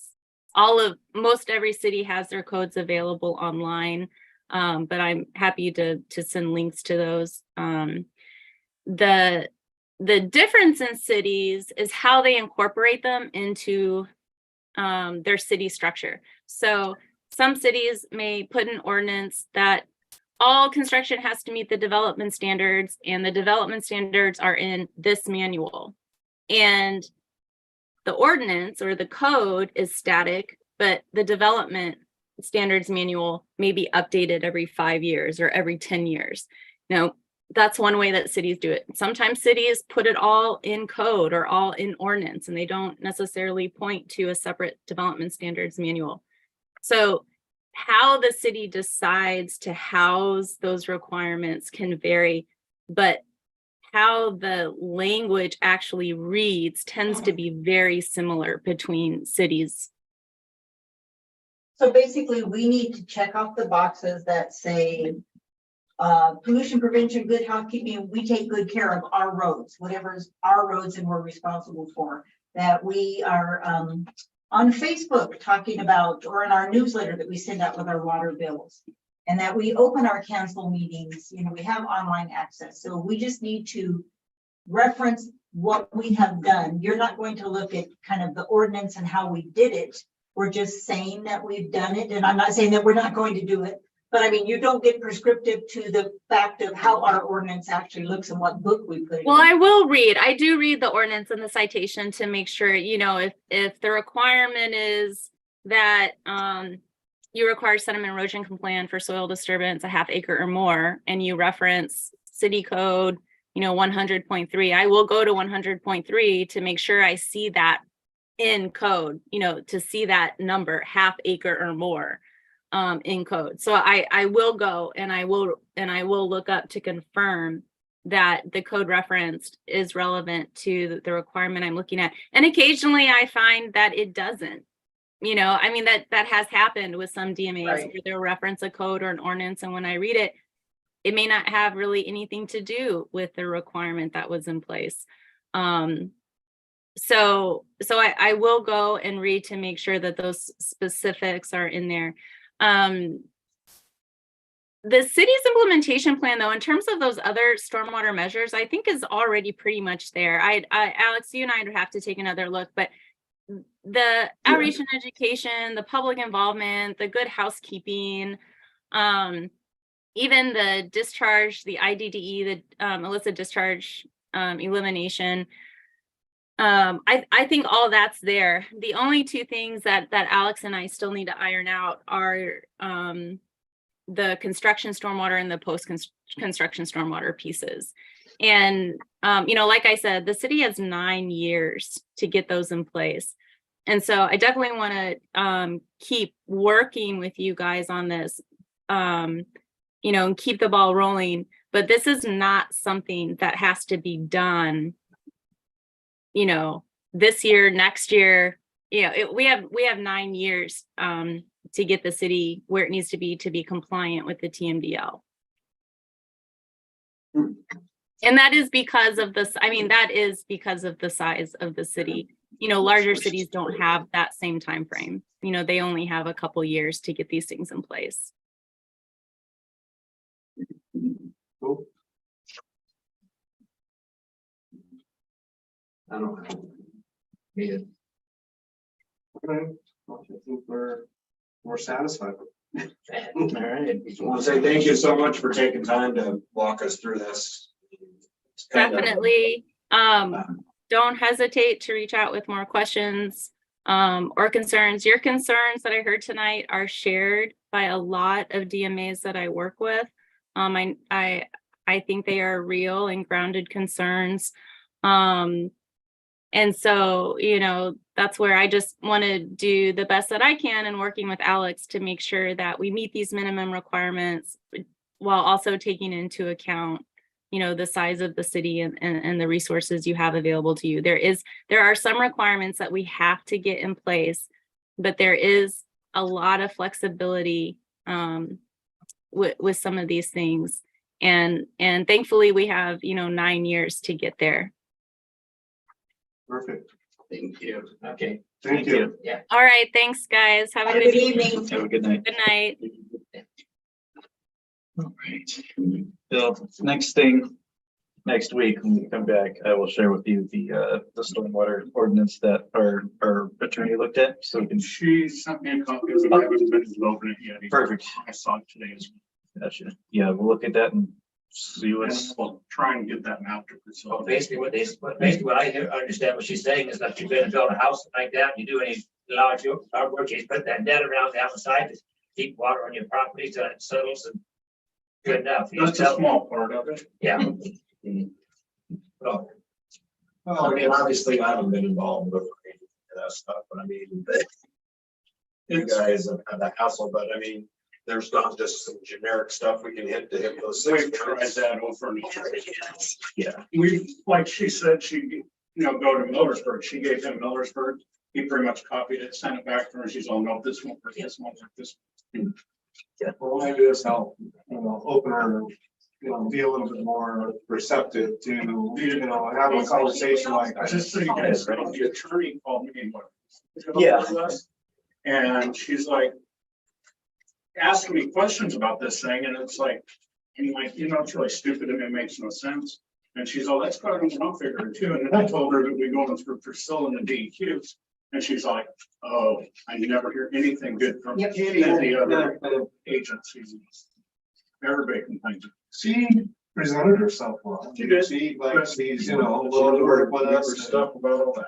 Most every city has their codes available online. But I'm happy to send links to those. The difference in cities is how they incorporate them into their city structure. So some cities may put an ordinance that all construction has to meet the development standards, and the development standards are in this manual. And the ordinance or the code is static, but the development standards manual may be updated every 5 years or every 10 years. Now, that's one way that cities do it. Sometimes cities put it all in code or all in ordinance, and they don't necessarily point to a separate development standards manual. So how the city decides to house those requirements can vary, but how the language actually reads tends to be very similar between cities. So basically, we need to check off the boxes that say pollution prevention, good housekeeping. We take good care of our roads, whatever's our roads and we're responsible for. That we are on Facebook talking about, or in our newsletter that we send out with our water bills, and that we open our council meetings. You know, we have online access, so we just need to reference what we have done. You're not going to look at kind of the ordinance and how we did it. We're just saying that we've done it, and I'm not saying that we're not going to do it. But I mean, you don't get prescriptive to the fact of how our ordinance actually looks and what book we put it in. Well, I do read the ordinance and the citation to make sure, you know, if the requirement is that you require sediment erosion compliant for soil disturbance a half acre or more, and you reference city code, you know, 100.3, I will go to 100.3 to make sure I see that in code, you know, to see that number half acre or more in code. So I will go and I will look up to confirm that the code referenced is relevant to the requirement I'm looking at. And occasionally I find that it doesn't. You know, I mean, that has happened with some DMAs Right. where they'll reference a code or an ordinance, and when I read it, it may not have really anything to do with the requirement that was in place. So I will go and read to make sure that those specifics are in there. The city's implementation plan, though, in terms of those other stormwater measures, I think is already pretty much there. Alex, you and I would have to take another look, but the outreach and education, the public involvement, the good housekeeping, even the discharge, the IDDE, the illicit discharge elimination, I think all that's there. The only two things that Alex and I still need to iron out are the construction stormwater and the post-construction stormwater pieces. And, you know, like I said, the city has 9 years to get those in place. And so I definitely want to keep working with you guys on this, you know, and keep the ball rolling. But this is not something that has to be done, you know, this year, next year. You know, we have 9 years to get the city where it needs to be compliant with the TMDL. And that is because of this. I mean, that is because of the size of the city. You know, larger cities don't have that same time frame. You know, they only have a couple years to get these things in place. Cool. I don't know. Yeah. Okay, well, I think we're satisfied. All right. I want to say thank you so much for taking time to walk us through this. It's kind of- Definitely. Don't hesitate to reach out with more questions or concerns. Your concerns that I heard tonight are shared by a lot of DMAs that I work with. I think they are real and grounded concerns. And so, you know, that's where I just want to do the best that I can in working with Alex to make sure that we meet these minimum requirements while also taking into account, you know, the size of the city and the resources you have available to you. There are some requirements that we have to get in place, but there is a lot of flexibility with some of these things. And thankfully we have, you know, 9 years to get there. Perfect. Thank you. Okay. Thank you. All right, thanks, guys. Have a good evening. Have a good night. Good night. All right. Bill, next thing, next week, when we come back, I will share with you the stormwater ordinance that our attorney looked at, so we can. She sent me a copy of it. I haven't been to open it yet. Perfect. I saw it today as Gotcha. Yeah, we'll look at that and see well. what's, We'll try and get that mapped. So basically what I understand what she's saying is that you're gonna build a house like that, you do any large work, you put that net around the outside to keep water on your property till it settles and good enough. You That's a tell- small part of it. Yeah. Well, I mean, obviously, I haven't been involved with any of that stuff, but I mean, you guys have had that hassle, but I mean, there's not just some generic stuff we can hit to hit those We've 6 tried points. that over and over. yeah. We, like she said, she, go to Millersburg. She gave him Millersburg. He pretty much copied it, sent it back to her. She's all, no, this won't work, this won't work, this. Well, what I do is help, open her, be a little bit more receptive to, have a conversation like that. Just so you guys know, the attorney called me and Yeah. and she's like, asking me questions about this thing, and it's like, I'm like, it's really stupid and it makes no sense. And she's all, that's part of what I'm figuring too. And then I told her that we going through Priscilla and the DEQs. And she's like, oh, I never hear anything good from Yep. any of the other agencies. Everybody complains. She presented herself well. She did. She, like, she's, She willing to knows work with her us. stuff about all that.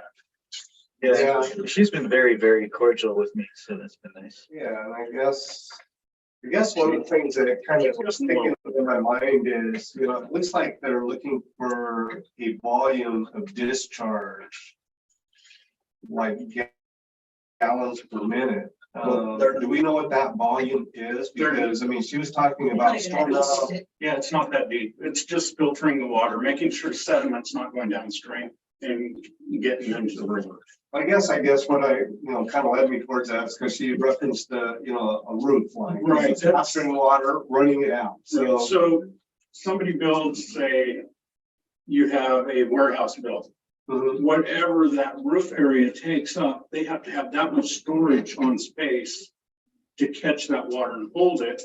Yeah, she's been very, very cordial with me, so that's been nice. Yeah, and I guess one of the things that kind of was sticking in my mind is, it looks like they're looking for a volume of discharge, like gallons per minute. Do we know what that volume is? Because, I mean, she was talking about storm runoff. Yeah, it's not that deep. It's just filtering the water, making sure sediment's not going downstream and getting into the river. I guess what I, kind of led me towards that is because she referenced the, a roof line. Right. It's capturing water, running it out. So somebody builds, say, you have a warehouse built. Mhm. Whatever that roof area takes up, they have to have that much storage on space to catch that water and hold it.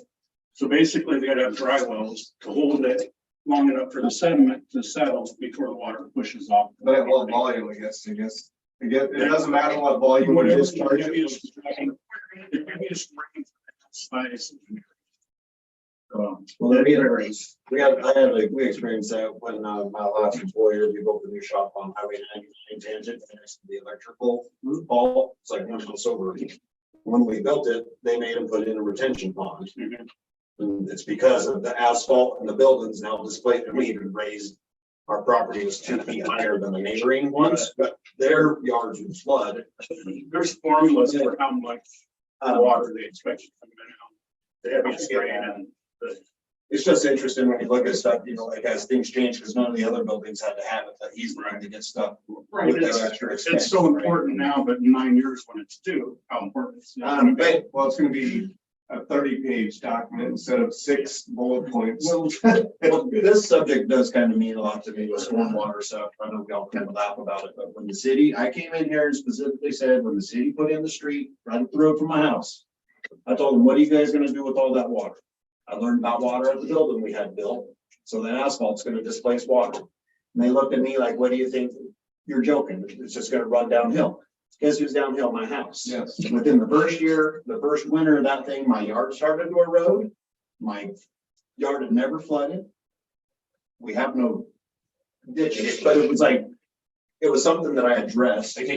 So basically, they gotta have dry wells to hold it long enough for the sediment to settle before the water pushes off. But at what volume, I guess, it doesn't matter what volume. we Whatever discharge the it. heaviest rain, the heaviest rain size. Well, we experienced that when my last employer, we built a new shop on Highway 99 tangent next to the electrical pole. It's like 1 month over. When we built it, they made them put in a retention pond. And it's because of the asphalt and the buildings now displaced, and we even raised, our property was 2 feet higher than the neighboring ones, but their yards would flood. There's formulas for how much water they expect to come in. The heaviest rain and It's just interesting when you look at stuff, like as things change, because none of the other buildings had to have it, but he's trying to get stuff. right, with that extra expense, it's so right? important now, but in 9 years when it's due, how important it's. But Well, it's gonna be a 30-page document instead of 6 bullet points. well, this subject does kind of mean a lot to me with stormwater stuff. I know we all kind of laugh about it, but when the city, I came in here and specifically said, when the city put in the street right through it from my house, I told them, what are you guys gonna do with all that water? I learned about water at the building we had built, so that asphalt's gonna displace water. And they looked at me like, what do you think? You're joking, it's just gonna run downhill. Guess who's downhill? My house. Yes. Within the first year, the first winter of that thing, my yard started to erode. My yard had never flooded. We have no ditches, but it was like, it was something that I addressed. And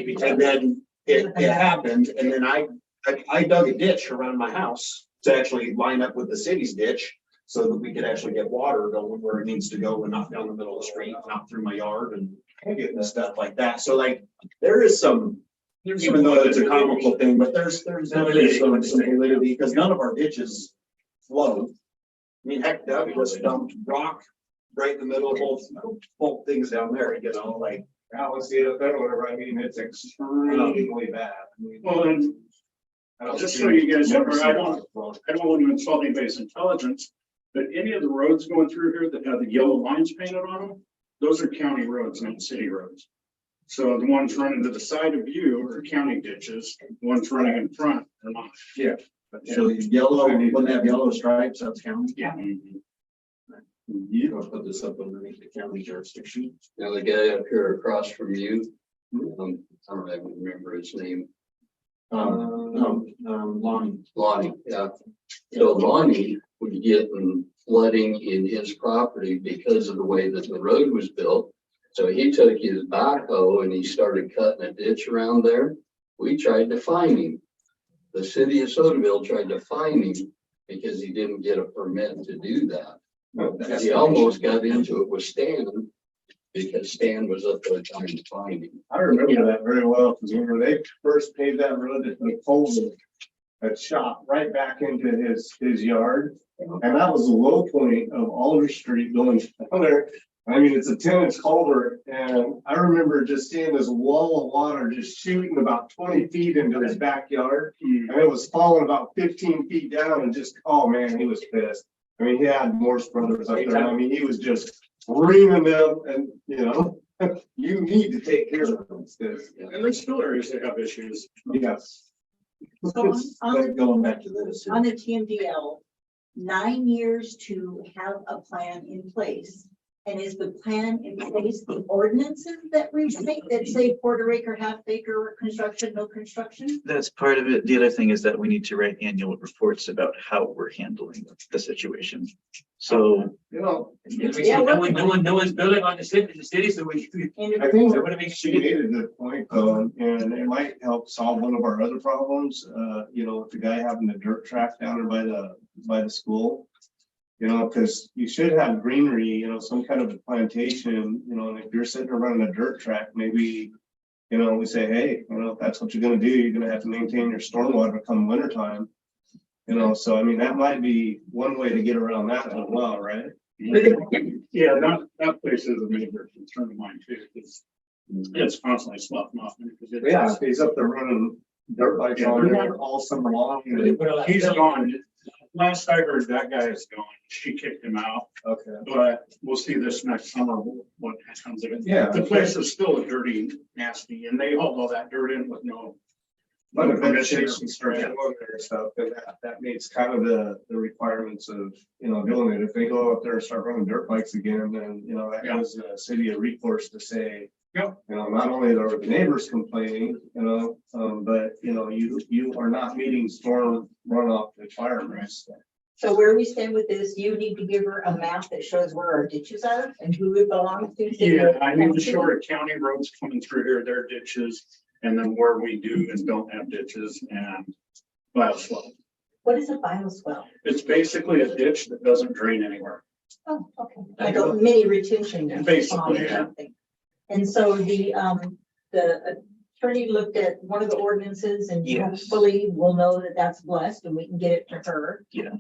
then it happened, and then I dug a ditch around my house to actually line up with the city's ditch so that we could actually get water going where it needs to go and not down the middle of the street, not through my yard and getting stuff like that. So like, there is some, even though it's a comical thing, but there's definitely some validity because none of our ditches flow. I mean, heck, Doug just dumped rock right in the middle of both things down there, like. Now, let's see if that whatever, I mean, it's extremely bad. Well, and just so you guys know, I don't want to insult anybody's intelligence, but any of the roads going through here that have the yellow lines painted on them, those are county roads, not city roads. So the ones running to the side of you are county ditches, the ones running in front are not. So yellow, when they have yellow stripes, that's county. Yeah. You don't put this up underneath the county jurisdiction. Now, the guy up here across from you, I don't even remember his name. Lonnie. Lonnie, yeah. So Lonnie would get flooding in his property because of the way that the road was built. So he took his backhoe and he started cutting a ditch around there. We tried to fine him. The city of Sodaville tried to fine him because he didn't get a permit to do that. He almost got into it with Stan because Stan was up there trying to find him. I remember that very well, because when they first paved that road, the culvert had shot right back into his yard. And that was the low point of Alder Street going down there. I mean, it's a 10-inch culvert, and I remember just seeing this wall of water just shooting about 20 feet into his backyard. And it was falling about 15 feet down, and just, oh man, he was pissed. I mean, he had Morse brothers up there. I mean, he was just reaming them, and you need to take care of them. And there's still areas that have issues. Yes. So on Going back to this. on the TMDL, 9 years to have a plan in place. And is the plan in place, the ordinances that we make that say quarter acre, half acre construction, no construction? That's part of it. The other thing is that we need to write annual reports about how we're handling the situation. So, No one's building on the city, so we. I think So what do we- she made a good point though, and it might help solve one of our other problems, with the guy having the dirt track down there by the school. Because you should have greenery, some kind of a plantation, and if you're sitting around a dirt track, maybe, we say, hey, if that's what you're gonna do, you're gonna have to maintain your stormwater come wintertime. So I mean, that might be one way to get around that as well, right? Yeah, that place is a major concern of mine too, because it's constantly sloughing off. Yeah, if he's up there running dirt bikes on there all summer long. He's gone. Last I heard, that guy is gone. She kicked him out, Okay. but we'll see this next summer what comes of it. Yeah. The place is still dirty, nasty, and they hauled all that dirt in with no. But if permission. it's construction on there and stuff, then that meets kind of the requirements of, doing it. If they go up there and start running dirt bikes again, then, that Yeah. gives the city a recourse to say, Yep. not only are the neighbors complaining, but, you are not meeting storm runoff requirements. So where we stand with this, you need to give her a map that shows where our ditches are and who it belongs to. Yeah, I need to show her county roads coming through here, their ditches, and then where we do and don't have ditches and bioswale. What is a bioswale? It's basically a ditch that doesn't drain anywhere. Oh, okay, like a mini retention pond Basically, or yeah. something. And so the attorney looked at one of the ordinances and Yes. hopefully we'll know that that's blessed and we can get it to her. yeah,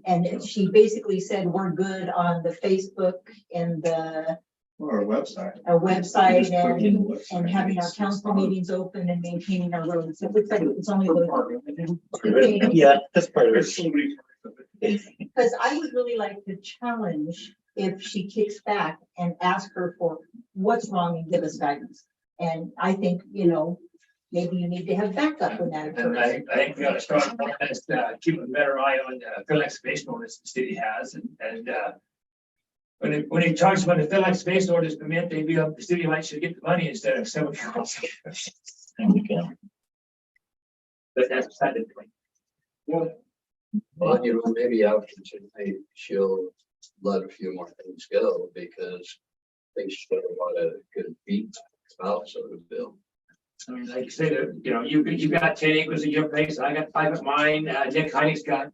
And she basically said, we're good on the Facebook and the Or a website. website Just put it in the website. and having our council meetings open and maintaining our roads. So it looks like it's only the. yeah, that's part of it. There's so many parts of it. Because I would really like to challenge if she kicks back and ask her for what's wrong and give us guidance. And I think, maybe you need to have backup when that And occurs. I think we ought to start keep a better eye on the fill excavation ordinance the city has and when he talks about the fill excavation ordinance permit, the city might should get the money instead of somebody else. But that's beside the point. Well, maybe after tonight, she'll let a few more things go because I think she's got a lot of good feet about Sodaville. I mean, like you said, you got 10 acres at your place, I got 5 at mine, Nick Heine's got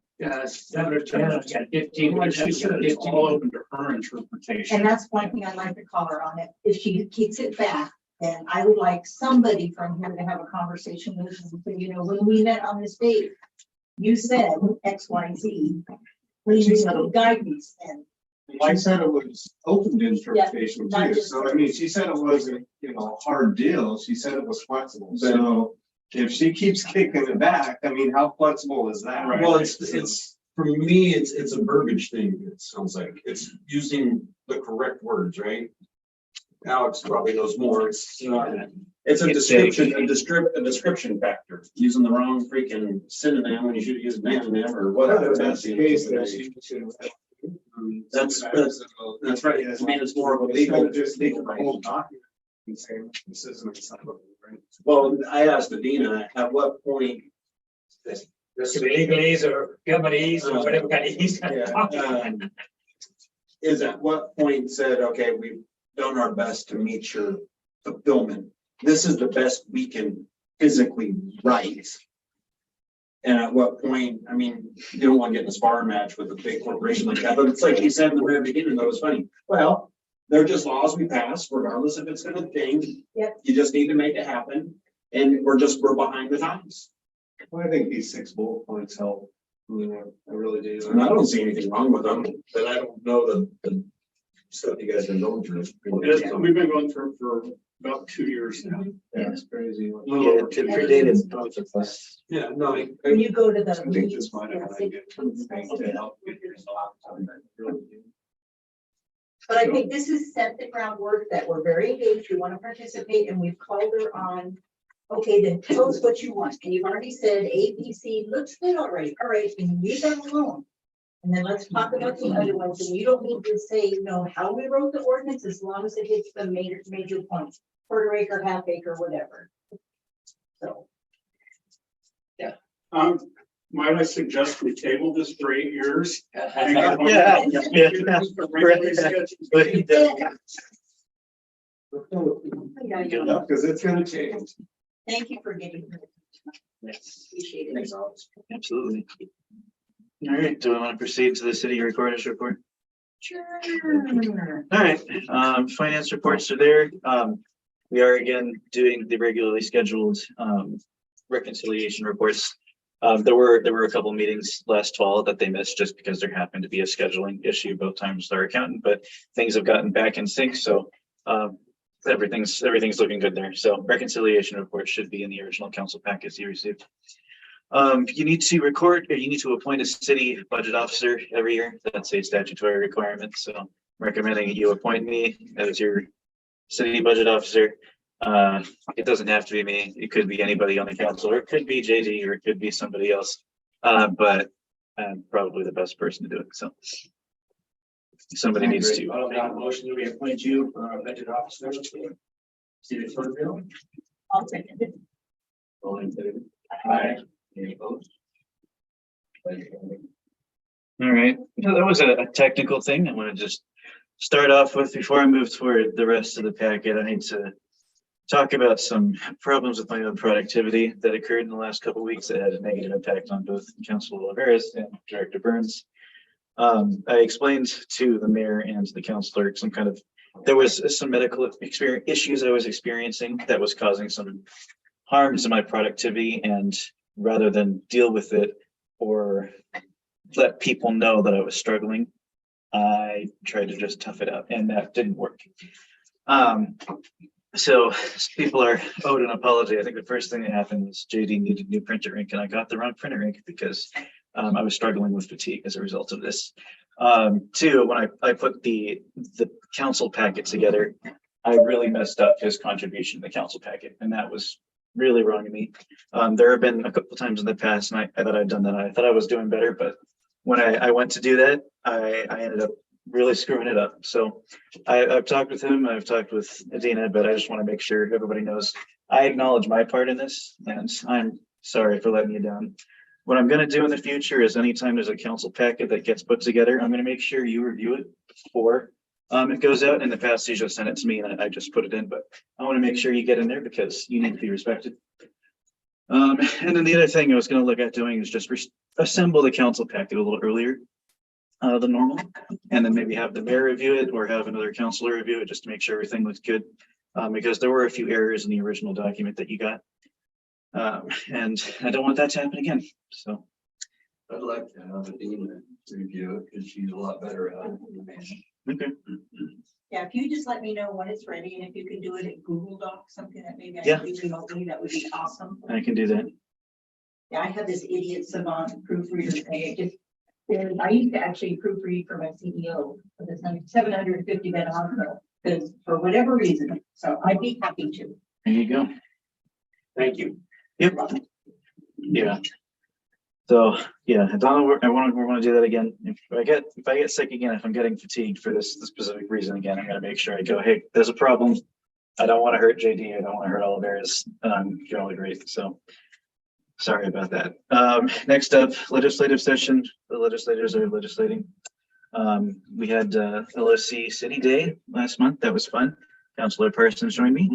7 or 10, I've got 15. Like she said, it's all open to her interpretation. And that's one thing I'd like to call her on it. If she kicks it back, then I would like somebody from here to have a conversation with her. When we met on this date, you said X, Y, Z. We need some guidance and She said it was open to interpretation not too. just- So I mean, she said it wasn't, a hard deal. She said it was flexible. So if she keeps kicking it back, I mean, how flexible is that? Right. Well, it's, for me, it's a verbiage thing. It sounds like it's using the correct words, right? Alex probably knows more. It's a description factor, using the wrong freaking synonym when you should use an antonym or whatever. That's the case. That's right. I mean, it's more of a legal. Well, I asked Adina, at what point? This could be legalese or governmentese or whatever kind of ease. Is at what point said, okay, we've done our best to meet your fulfillment. This is the best we can physically write. And at what point, I mean, you don't want to get in a spar match with a big corporation like that, but it's like you said in the very beginning, that was funny. Well, they're just laws we pass, regardless if it's gonna change. Yep. You just need to make it happen. And we're behind the times. Well, I think these 6 bullet points help. I really do. And I don't see anything wrong with them, but I don't know the stuff you guys have been going through. We've been going through for about 2 years now. Yeah, it's crazy. Yeah, it predated both of us. Yeah, no, When you go to the. I think it's fine if I get something to help with yourself. But I think this has set the groundwork that we're very engaged, we want to participate, and we've called her on. Okay, then tell us what you want. And you've already said A, B, C, looks good already. All right, and leave that alone. And then let's talk about the other ones. And you don't need to say, you know, how we wrote the ordinance as long as it hits the major points, quarter acre, half acre, whatever. So. Might I suggest we table this for 8 years? Yeah. Because it's gonna change. Thank you for getting her. Appreciate it. Absolutely. All right, do we want to proceed to the city recorder's report? Sure. All right, finance reports are there. We are again doing the regularly scheduled reconciliation reports. There were a couple meetings last fall that they missed just because there happened to be a scheduling issue both times with our accountant, but things have gotten back in sync, so everything's looking good there. So reconciliation report should be in the original council packets you received. You need to appoint a city budget officer every year. That's a statutory requirement. So I'm recommending you appoint me as your city budget officer. It doesn't have to be me. It could be anybody on the council, or it could be JD, or it could be somebody else. But I'm probably the best person to do it. So somebody needs to. I'll make a motion to reappoint you for our budget officer. City of Sodaville. I'll second it. All in favor? Aye. Any opposed? All right, so that was a technical thing. I want to just start off with, before I move toward the rest of the packet, I need to talk about some problems with my own productivity that occurred in the last couple of weeks that had a negative impact on both Councilor Oliveris and Director Burns. I explained to the mayor and the councilor there was some medical issues I was experiencing that was causing some harm to my productivity, and rather than deal with it or let people know that I was struggling, I tried to just tough it out, and that didn't work. So people are owed an apology. I think the first thing that happened was JD needed new printer ink, and I got the wrong printer ink because I was struggling with fatigue as a result of this. Two, when I put the council packet together, I really messed up his contribution to the council packet, and that was really wrong of me. There have been a couple of times in the past and I thought I'd done that. I thought I was doing better, but when I went to do that, I ended up really screwing it up. So I've talked with him, I've talked with Adina, but I just want to make sure everybody knows I acknowledge my part in this, and I'm sorry for letting you down. What I'm going to do in the future is anytime there's a council packet that gets put together, I'm going to make sure you review it before it goes out. In the past, you just sent it to me and I just put it in, but I want to make sure you get in there because you need to be respected. And then the other thing I was going to look at doing is just assemble the council packet a little earlier than normal, and then maybe have the mayor review it or have another councilor review it just to make sure everything looks good, because there were a few errors in the original document that you got. And I don't want that to happen again. So I'd like to have Adina review it because she's a lot better at it than me. okay. Yeah, if you just let me know when it's ready, and if you can do it in Google Docs, something that maybe I Yeah. can do remotely, that would be awesome. I can do that. Yeah, I have this idiot savant proofreader thing. I used to actually proofread for my CEO for the 750 bed hospital. because for whatever reason, so I'd be happy to. There you go. Thank you. Yep. Yeah. So, yeah, I don't know, we want to do that again. If I get sick again, if I'm getting fatigued for this specific reason again, I'm gonna make sure I go, hey, there's a problem. I don't want to hurt JD. I don't want to hurt Oliveras, and I'm generally great. So sorry about that. Next up, legislative session. The legislators are legislating. We had LOC City Day last month. That was fun. Councilor Parsons joined me.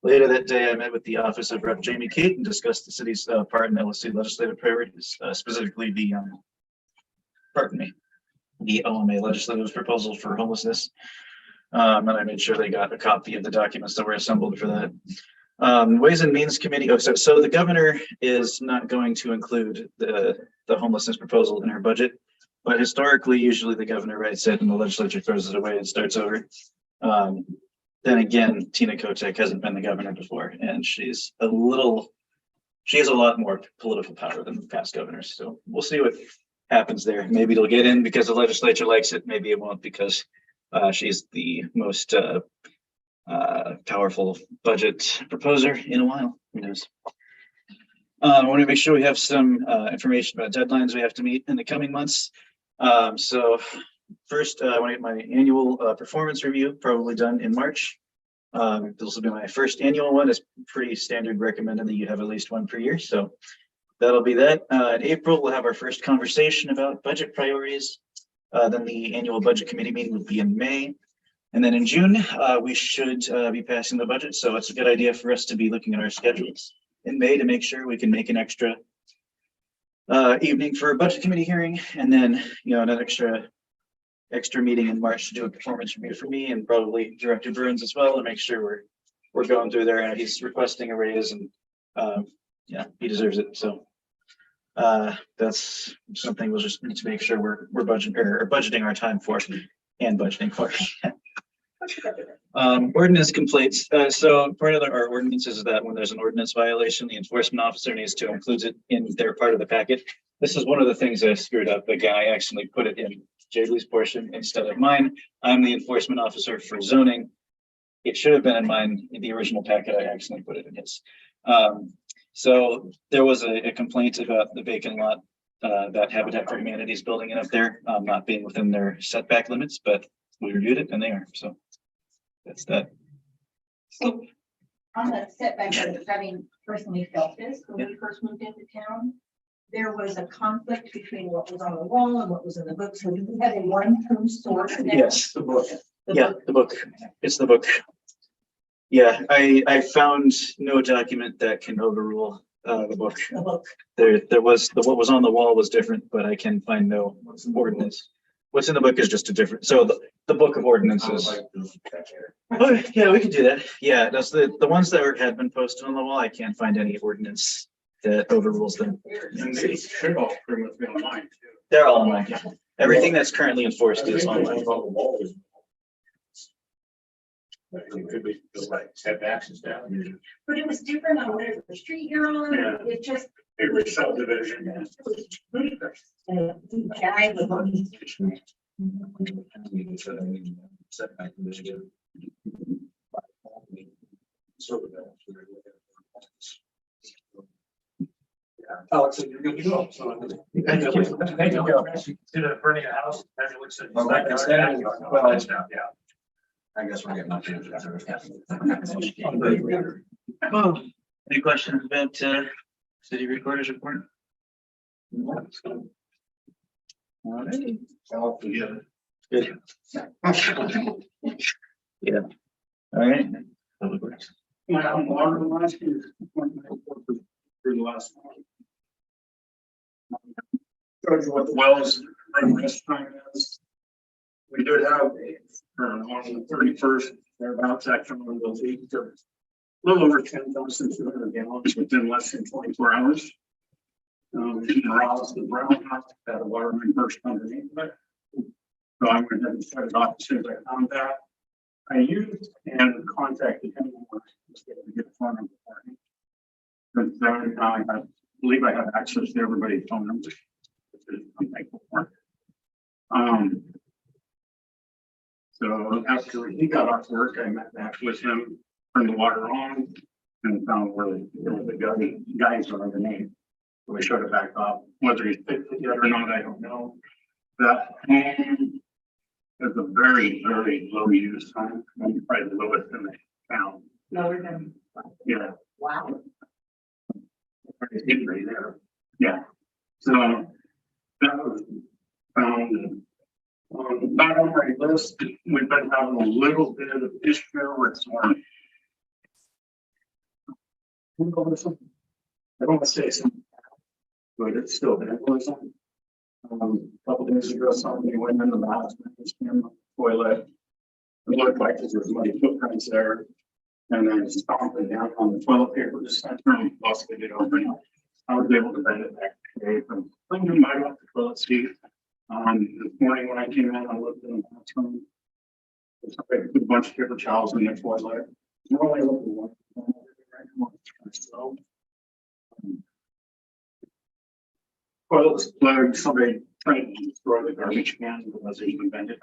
Later that day, I met with the office of Rep. Jamie Kate and discussed the city's part in LOC legislative priorities, specifically the OMA legislative proposal for homelessness. And I made sure they got a copy of the documents that were assembled for that. Ways and Means Committee. Oh, so the governor is not going to include the homelessness proposal in her budget, but historically, usually the governor writes it and the legislature throws it away and starts over. Then again, Tina Kotek hasn't been the governor before, and she has a lot more political power than the past governors. So we'll see what happens there. Maybe it'll get in because the legislature likes it. Maybe it won't because she's the most powerful budget proposer in a while. Who knows? I want to make sure we have some information about deadlines we have to meet in the coming months. So first, I want to get my annual performance review probably done in March. This will be my first annual one. It's pretty standard recommended that you have at least one per year. So that'll be that. In April, we'll have our first conversation about budget priorities. Then the annual budget committee meeting will be in May. And then in June, we should be passing the budget. So it's a good idea for us to be looking at our schedules in May to make sure we can make an extra evening for a budget committee hearing. And then, an extra meeting in March to do a performance review for me and probably Director Burns as well to make sure we're going through there. And he's requesting a raise, and yeah, he deserves it. So that's something we'll just need to make sure we're budgeting our time for and budgeting for. Ordinance complaints. So part of our ordinances is that when there's an ordinance violation, the enforcement officer needs to include it in their part of the packet. This is one of the things I screwed up. The guy actually put it in Jaylee's portion instead of mine. I'm the enforcement officer for zoning. It should have been in mine. In the original packet, I actually put it in his. So there was a complaint about the vacant lot that Habitat for Humanity is building it up there, not being within their setback limits, but we reviewed it and they are. So that's that. So on the setback, having personally felt this when we first moved into town, there was a conflict between what was on the wall and what was in the book. So we had a one true source. Yes, the book. The book. It's the book. Yeah, I found no document that can overrule the book. The book. There was what was on the wall was different, but I can find no ordinance. What's in the book is just a different. So the book of ordinances. Oh, yeah, we could do that. Yeah, that's the ones that had been posted on the wall. I can't find any ordinance that overrules them. And they should all pretty much be online too. They're all online. Yeah. Everything that's currently enforced is online. It could be just like setbacks and stuff. But it was different on whatever the street you're on. Yeah. It just. It was subdivision. It was ludicrous. And I was on- Alex, you're good to go. Thank you. Consider burning a house. Well, Yeah. I guess we're getting up to Oh, any questions about city recorder's report? All right. Good. Yeah. All right. Public Works. Yeah, water last year. Through the last one. Shows you what the wells from this time is. We did have on the 31st, thereabouts, actually on those eight, a little over 10,200 gallons within less than 24 hours. Morales, the brown house had a water main burst underneath it. So I went ahead and shut it off as soon as I found that. I used and contacted him to get a phone number for him. But then I believe I have access to everybody's phone numbers, which is I'm thankful for. So after he got off work, I met back with him, turned the water on and found where the guys are underneath. So we shut it back off. Whether he fixed it yet or not, I don't know. That home is a very, very low use home, maybe probably the lowest in the town. Lower than, Yeah. wow. Pretty deeply there. Yeah. So that was found. Not on my list, we've been having a little bit of issue with some. I don't want to say something, but it's still vandalism. A couple days ago, somebody went in the bathroom, toilet. It looked like there was muddy footprints there. And then stomping down on the toilet paper, just I turned and busted it open. I was able to bend it back today from cleaning mud off the toilet seat. This morning when I came in, I looked in the bathroom. There's a bunch of paper towels in the toilet. We're only looking at one. So, toilet was plugged, somebody tried to destroy the garbage can, but was even bended.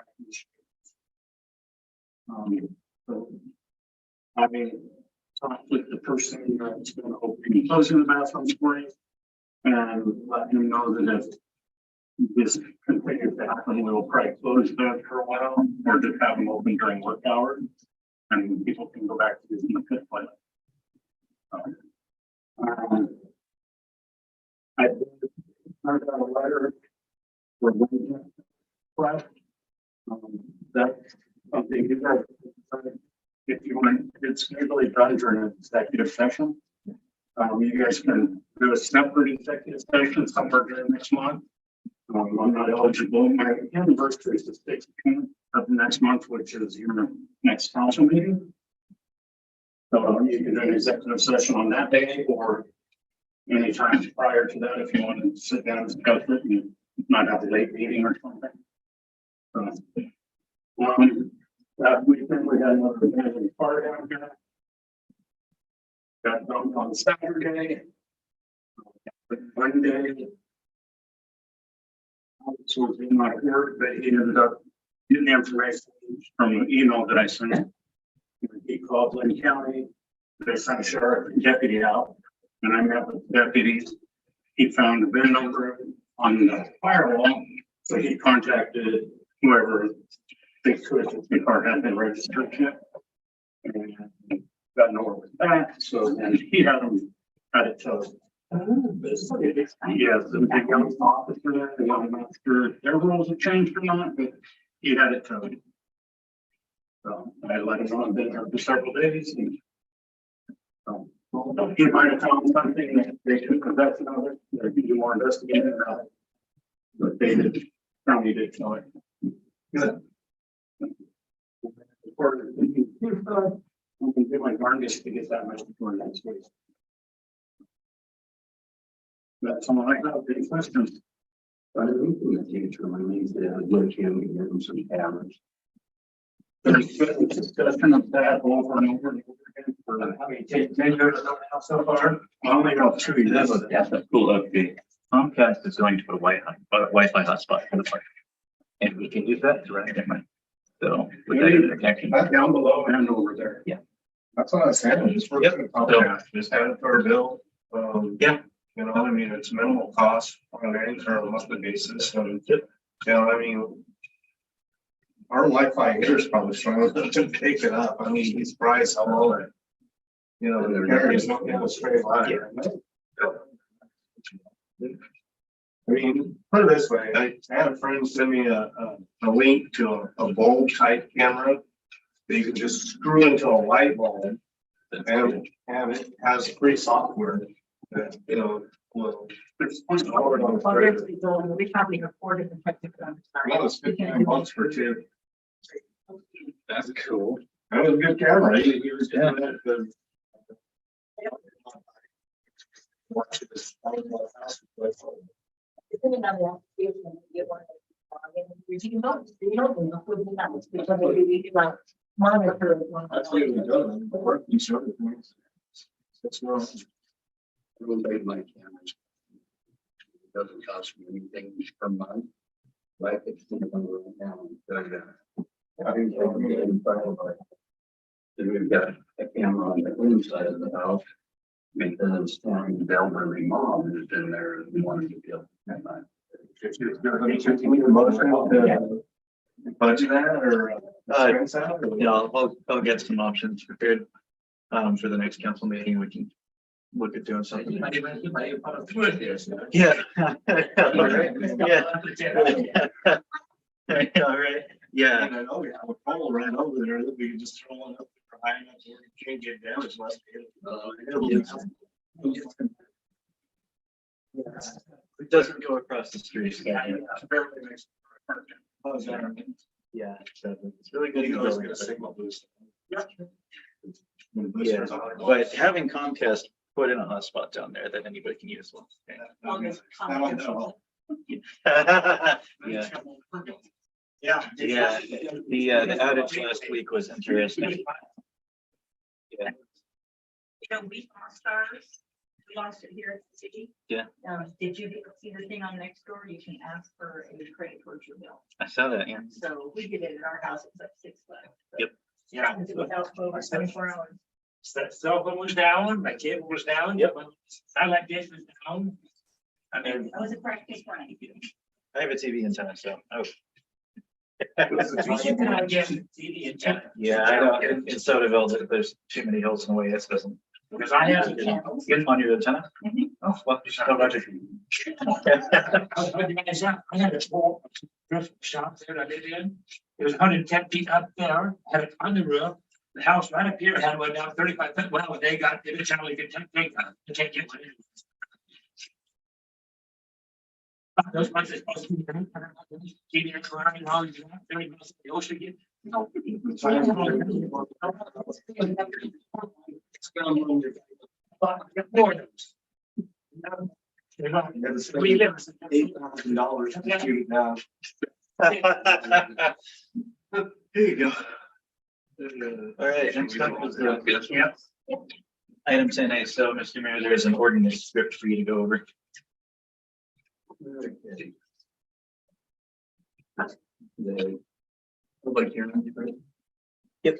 So, I mean, talked with the person that's going to open and closing the bathrooms for you and let him know that if this continues to happen, we will probably close that for a while or just have them open during work hours and people can go back to using the pit toilet. I heard a letter for that's something you guys, if you want, it's usually done during an executive session. You guys can do a separate executive session somewhere during next month. I'm not eligible. My anniversary is the 16th of the next month, which is your next council meeting. So you can do an executive session on that day or anytime prior to that if you want to sit down and discuss it and not have a late meeting or something. That weekend we had another abandoned car down here. Got dumped on Saturday. Monday. So it did not work, but he ended up getting the information from an email that I sent. He called Lynn County. They sent a sheriff and deputy out, and I met with deputies. He found the VIN number on the firewall, so he contacted whoever they could if the car had been registered yet. And got nowhere with that, so then he had it towed. Yes, the young officer, I'm not sure if their rules have changed or not, but he had it towed. So I let him know I've been there for several days and he might have found something that they should possess another, they could do more investigating about it. But they did, county did tell it. Good. I'm gonna do my darndest to get that much before next week. That's all I have. Any questions? But I think in the future, my needs to look in and give them some cameras. There's been discussion of that over and over and over again for How many 10 years so far? I only got 2 years. That's a cool update. Comcast is going to put a Wi-Fi hotspot for the park. And we can use that to run it. So with that interconnection. That's down below and over there. Yeah. That's what I was saying, just work with Comcast, just add it to our bill. Yeah. You know, I mean, it's minimal cost on an internal monthly basis, and, you know, I mean. Our Wi-Fi here is probably struggling to pick it up, I mean, he's surprised how low it. You know, the carriers don't get a straight line. I mean, put it this way, I had a friend send me a link to a bulb type camera. That you can just screw into a light bulb and it has free software that, you know, will. We probably have 4 different types of guns. That was $59 for 2. That's cool. That was a good camera. He was doing it. It's in another application. You want to monitor. That's what we do. Working certain things. It's not. I will leave my cameras. It doesn't cost me anything per month. Like it's going to run down. Then we've got a camera on the inside of the house. Because the elderly mom has been there and wanted to kill at night. Budget that or? expense that, or- Yeah, I'll get some options prepared for the next council meeting. We can look at doing something. You might even put a through it there, so. Yeah. All right. Yeah. All right. Yeah. And I know we have a pole right over there that we can just throw one up for high enough where it can't get damaged. It doesn't go across the street. Yeah, it's barely next to our park. Yeah, exactly. It's really good. You always get a signal boost. Yeah. Yeah, but having Comcast put in a hotspot down there that anybody can use. Well. Yeah. Yeah. Yeah, the outage last week was interesting. Yeah. You know, we lost ours. We lost it here at the city. Yeah. Did you see the thing on next door? You can ask for a credit towards your bill. I saw that, yeah. So we did it at our house. It's like $6. Yep. Yeah. It was out for over 24 hours. Cell phone was down, my cable was down, Yep. satellite dish was down. I mean, That was a practice run. I have a TV antenna, so, oh. we should not get TV antenna. Yeah, I don't, in Sodaville, there's too many holes in the way. This doesn't. Because I have. Get on your antenna? Mhm. Oh, well, how about it? I had a small thrift shop there that I lived in. It was 110 feet up there, had it on the roof. The house right up here had one down 35 foot. Well, they got, they channel you can take that. You can't get one. Those ones are supposed to be. Keeping it around and all, you know, 30 miles of the ocean again. No. We live. $8,000 to shoot it down. Here you go. All right, next up is the item 10A. So, Mr. Mayor, there is an ordinance script for you to go over. The public hearing. Yep.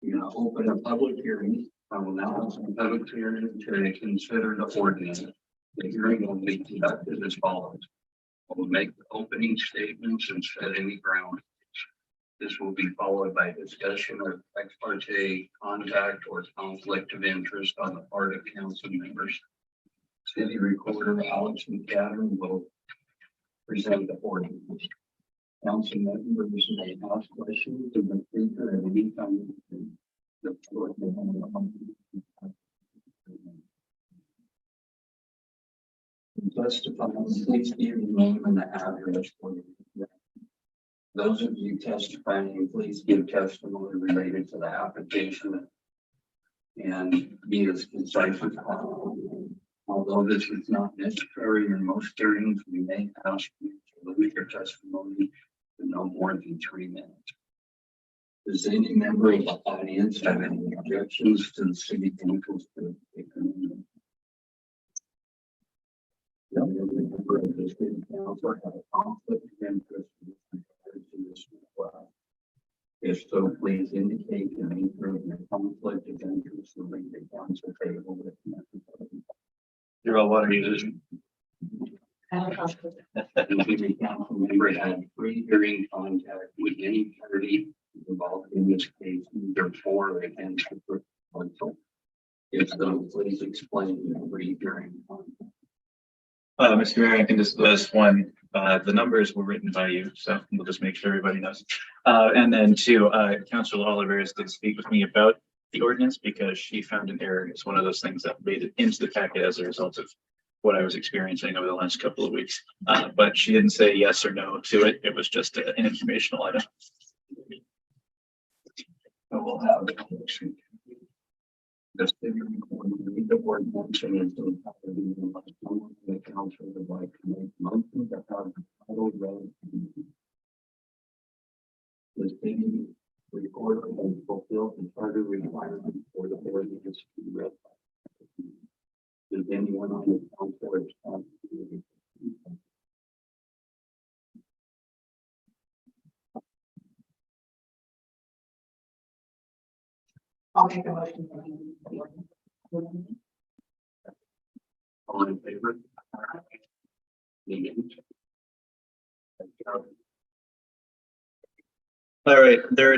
You're gonna open a public hearing. I will now open a public hearing to consider the ordinance. The hearing will be conducted as follows. I will make the opening statements and set any ground. This will be followed by discussion of ex parte contact or conflict of interest on the part of council members. City Recorder Alex McCadden will present the ordinance. Council members may ask questions of the speaker at any time. The floor. Testify, please give your name and the address for you. Those of you testifying, please give testimony related to the application and be as concise as possible. Although this is not necessary in most hearings, we may ask you to limit your testimony to no more than 3 minutes. Does any member of the audience have any objections to the city council's? No member of the city council have a conflict of interest with regard to this request. If so, please indicate the nature of your conflict of interest and bring the council table with necessary. You're all water users. The council member had free hearing contact with any party involved in this case, either for or against the proposal. If so, please explain the free hearing contact. Mr. Mayor, I can disclose one, the numbers were written by you, so we'll just make sure everybody knows. And then two, Councilor Oliver did speak with me about the ordinance because she found an error. It's one of those things that made it into the packet as a result of what I was experiencing over the last couple of weeks. But she didn't say yes or no to it. It was just an informational item. So we'll have the city read the ordinance and it's the council would like to make motion to have the title read. The city recorder has fulfilled the charter requirement for the ordinance to be read. Does anyone on the council respond to the I'll make a motion. All in favor? All right, there are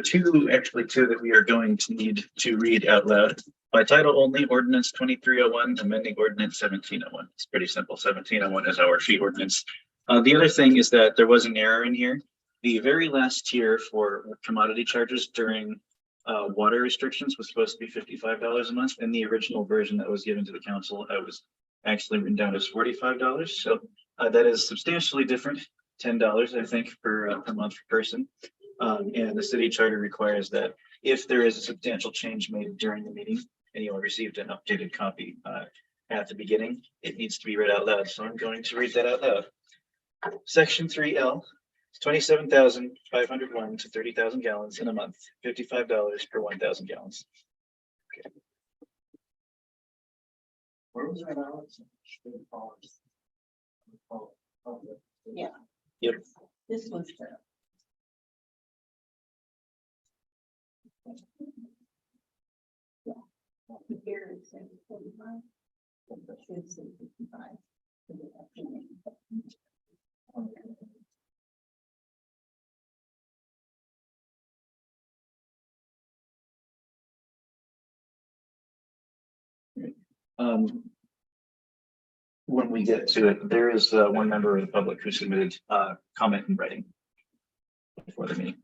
actually two that we are going to need to read out loud. By title only, ordinance 2301, amending ordinance 1701. It's pretty simple. 1701 is our fee ordinance. The other thing is that there was an error in here. The very last tier for commodity charges during water restrictions was supposed to be $55 a month. In the original version that was given to the council, I was actually written down as $45. So that is substantially different, $10, I think, per month per person. And the city charter requires that if there is a substantial change made during the meeting and you received an updated copy at the beginning, it needs to be read out loud. So I'm going to read that out loud. Section 3L, 27,501 to 30,000 gallons in a month, $55 per 1,000 gallons. Okay. Where was that, Alex? Yeah. Yep. This was the. Yeah. Here it says 45. It should say 55. When we get to it, there is one member of the public who submitted comment in writing before the meeting.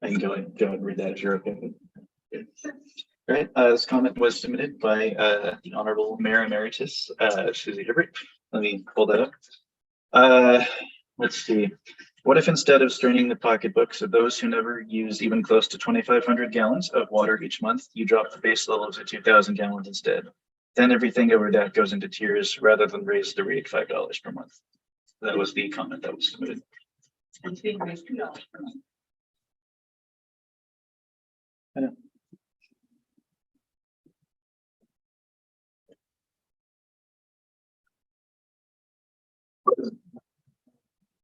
I can go ahead and read that if you're okay. All right, this comment was submitted by the Honorable Mayor Emeritus Susie Hibbert. Let me pull that up. Let's see. What if instead of straining the pocketbooks of those who never use even close to 2,500 gallons of water each month, you drop the base level to 2,000 gallons instead? Then everything over that goes into tiers rather than raise the rate $5 per month. That was the comment that was submitted. It's being raised $2 per month. I know.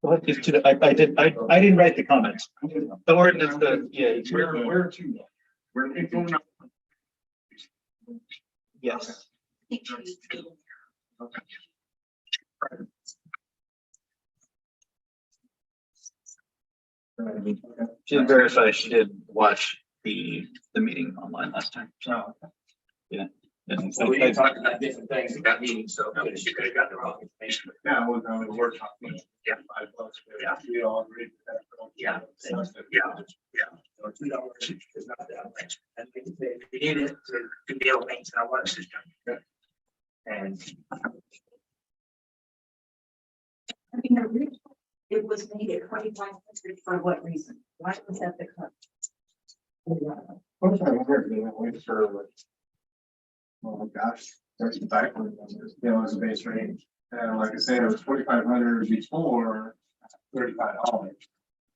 What is to the, I didn't write the comments. The ordinance, Where to? Where they going up? yes. She did verify she did watch the meeting online last time. So yeah. And So we can talk about different things about meetings, so she could have got the wrong information. Yeah, well, I mean, we're talking. Yeah. $5. Yeah. We all agree with that. Yeah. So $2 is not that much. And we can say, if you need it to be able to maintain our water system. And I mean, originally, it was made at 2,500 for what reason? Why was that the cut? First time I heard it, I went for, oh gosh, there's the backward numbers, you know, as a base rate. And like I said, it was 2,500 before $35.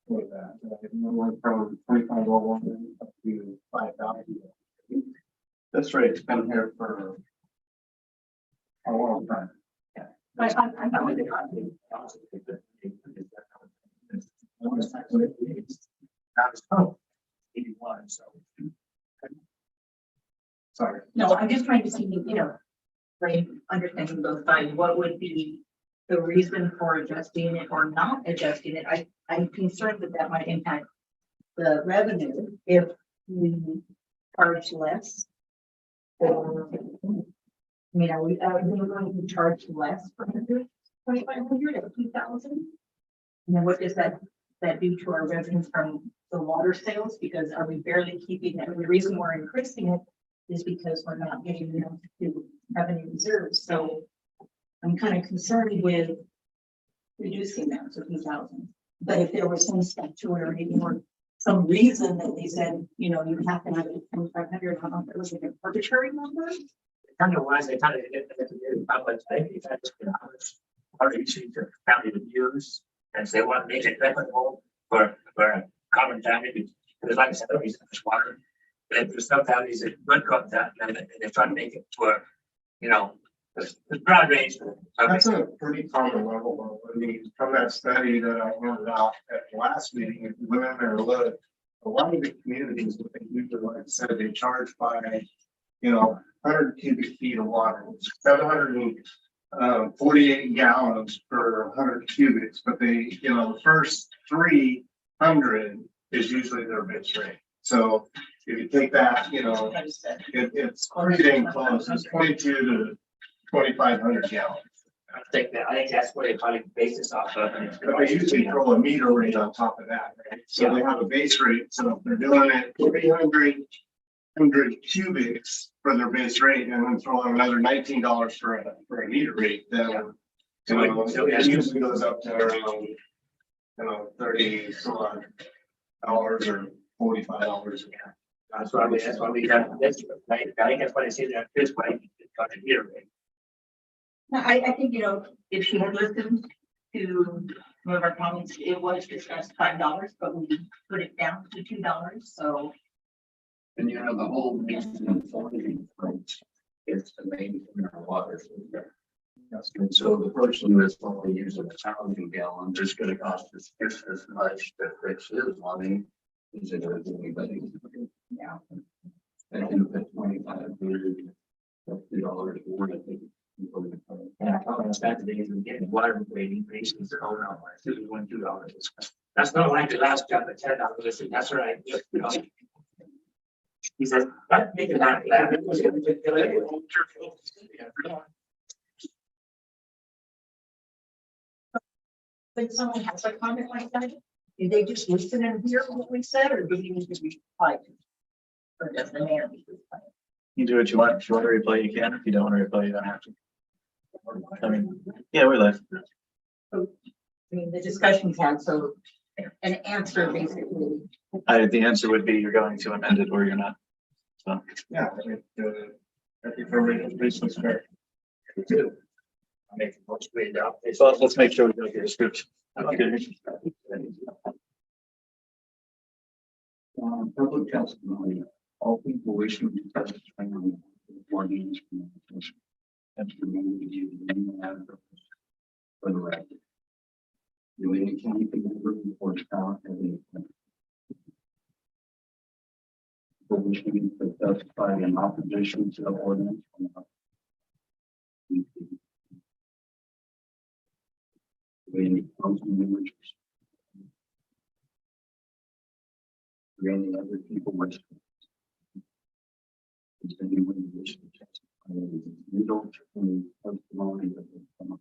For that, it went from 2,501 up to 5,000. This rate's been here for a long time. But I'm not with the cut. that's, oh, 81, so. Sorry. No, I'm just trying to see, right, understanding both sides, what would be the reason for adjusting it or not adjusting it? I'm concerned that might impact the revenue if we charge less. Or, I mean, are we going to charge less for 2,500 or 2,000? And then what does that do to our revenue from the water sales? Because are we barely keeping it? The reason we're increasing it is because we're not getting enough to revenue reserves. So I'm kind of concerned with reducing that to 2,000. But if there was some statutory or some reason that they said, you have to have it 2,500, I don't know if it was like an arbitrary number. Kind of wise, they kind of did it, public safety, that's how easy to county to use, and so they want to make it equitable for common family, because like I said, there's water. There's some families that would cut that, and they're trying to make it to where, The broad range. That's a pretty common level, though. I mean, from that study that I handed out at the last meeting, if you went in there and looked, a lot of the communities, what they usually, like I said, they charge by, 100 cubic feet of water, 748 gallons per 100 cubics, but they, the first 300 is usually their base rate. So if you take that, it's pretty dang close. It's 22 to 2,500 gallons. I think that's what they probably base this off of. But they usually throw a meter rate on top of that, right? So they have a base rate, so if they're doing it 300 cubics for their base rate and then throw on another $19 for a meter rate, then it usually goes up to around, $30 some odd dollars or $45. That's why we got this, right? I think that's why they say that this way, it's got a meter rate. No, I think, if you had listened to one of our comments, it was discussed $5, but we put it down to $2, so. And the whole reason of forming rights is to maintain our water system. And so the person that's only using 1,000 gallons is gonna cost us just as much to fix his money as it is anybody. Yeah. And if it's $2,500 more, I think. And I thought it's back to the days of getting water rate increases, they're all around like $2, $2. That's not like the last job at $10. Listen, that's right. He says, "Let's make it happen." When someone has a comment like that, do they just listen and hear what we said, or do we need to reply? Or does the mayor need to reply? You do what you want. If you want to reply, you can. If you don't want to reply, you don't have to. I mean, yeah, we're live. I mean, the discussion's had, so an answer basically. The answer would be you're going to amend it or you're not. So, Yeah, I think everybody's business fair. I make the most way down. well, let's make sure we don't get a script. Okay. Public testimony, all people wishing to testify on the warnings from the petition. That's the name of you, the name and address for the record. Do any county people report out of any people wishing to testify in opposition to the ordinance? Do any council members? Do any other people wish? Does anyone wish to testify in the middle term testimony of the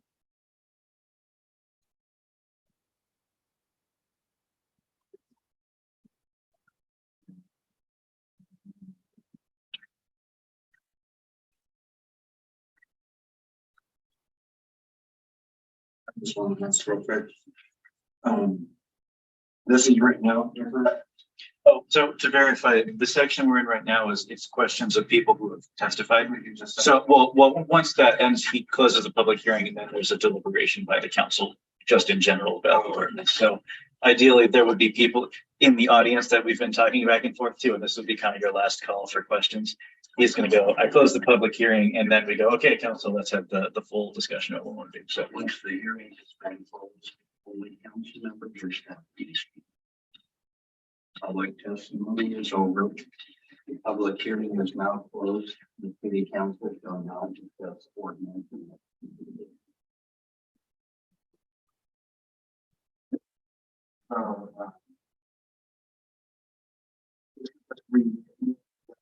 This one, that's real quick. This is right now. Oh, so to verify, the section we're in right now is it's questions of people who have testified. So, well, once that ends, he closes a public hearing and then there's a deliberation by the council just in general about the ordinance. So ideally, there would be people in the audience that we've been talking back and forth to, and this would be kind of your last call for questions. He's going to go, I close the public hearing, and then we go, okay, council, let's have the full discussion of what we want to do. So Once the hearing has been closed, only council members or staff can speak. Public testimony is over. The public hearing is now closed. The city council shall now discuss ordinance.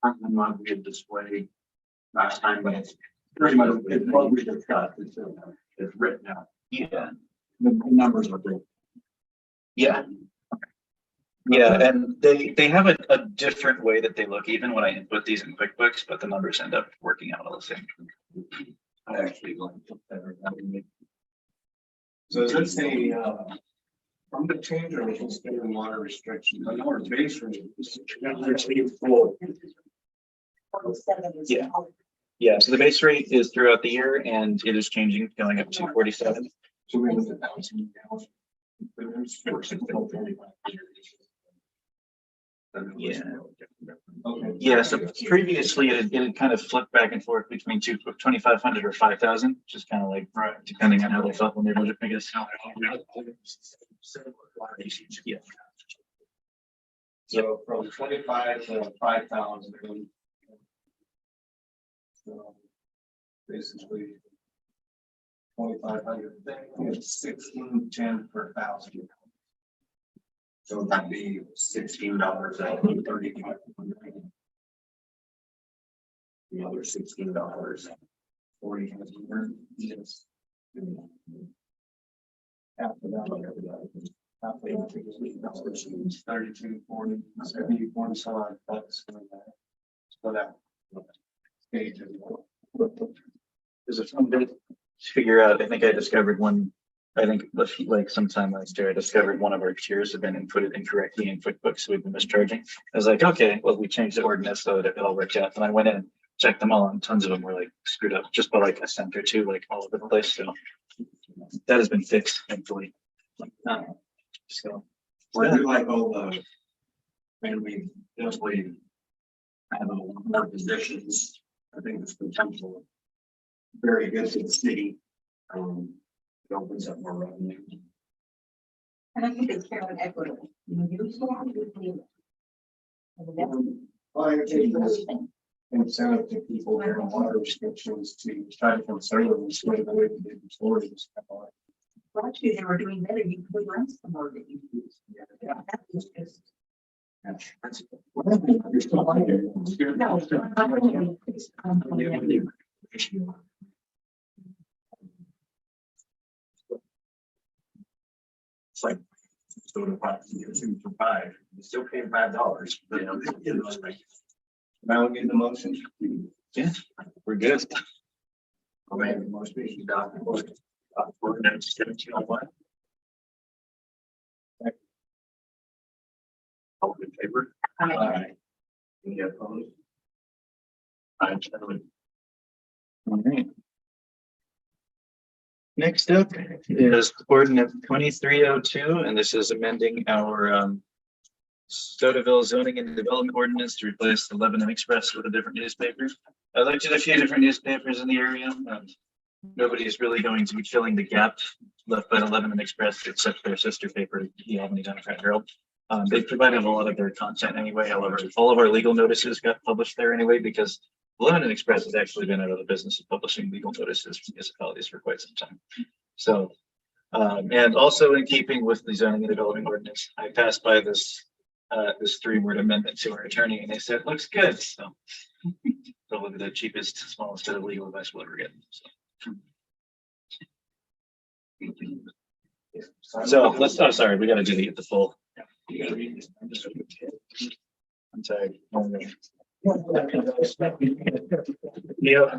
I'm not good this way last time, but it's pretty much what we discussed. It's written out. yeah, The numbers are big. yeah. Yeah, and they have a different way that they look, even when I input these in QuickBooks, but the numbers end up working out all the same. I actually like it better. So is this from the change or is it in water restrictions? I know our base rate is. Yeah. Yeah, so the base rate is throughout the year and it is changing, going up to 47. So we was 1,000 gallons. Yeah. Okay. Yeah, so previously it had kind of flipped back and forth between 2,500 or 5,000, just kind of like, depending on how they felt when they wrote it, I guess. Yeah. So from 25 to 5,000. So basically 2,500, it's 16.10 per thousand. So that'd be $16 out of 35. The other $16. 40. Yes. Half of that. Half of that. 32, 40, 70, 40, so on. That's so that stage as well. There's a fun bit to figure out. I think I discovered one. I think like sometime last year, I discovered one of our tiers had been inputted incorrectly in QuickBooks. So we've been mischarging. I was like, okay, well, we changed the ordinance so that it all worked out. And I went in and checked them all, and tons of them were like screwed up just by like a cent or two, like all over the place. So that has been fixed, thankfully. So I do like all the, and we definitely have a lot more positions. I think it's potential very good to the city. It opens up more revenue. And I think it's fair and equitable. You know, you still have to do it. Well, I think that's incentive to people that have water restrictions to try to concern them, so the way to do stories. Well, actually, they were doing better. You could rent some more that you use. Yeah. That was just. That's. You're still on there. No, I'm not really- It's like, so to buy, you for $5, you still paying $5, but you know, it's like. Now we get the motion. yeah, we're good. I made the most speaking document. We're going to 1701. All in favor? Aye. Any opposed? I'm telling. All right. Next up is ordinance 2302, and this is amending our Sodaville zoning and development ordinance to replace the Lebanon Express with a different newspaper. I looked at a few different newspapers in the area. Nobody's really going to be filling the gap left by the Lebanon Express except their sister paper, the Albany Democrat Herald. They provided a lot of their content anyway. However, all of our legal notices got published there anyway because Lebanon Express has actually been out of the business of publishing legal notices for municipalities for quite some time. So, and also in keeping with the zoning and development ordinance, I passed by this 3-word amendment to our attorney, and they said, looks good. So, probably the cheapest, smallest bit of legal advice we'll ever get. So let's. Oh, sorry, we got to do the full. I'm sorry. Yeah.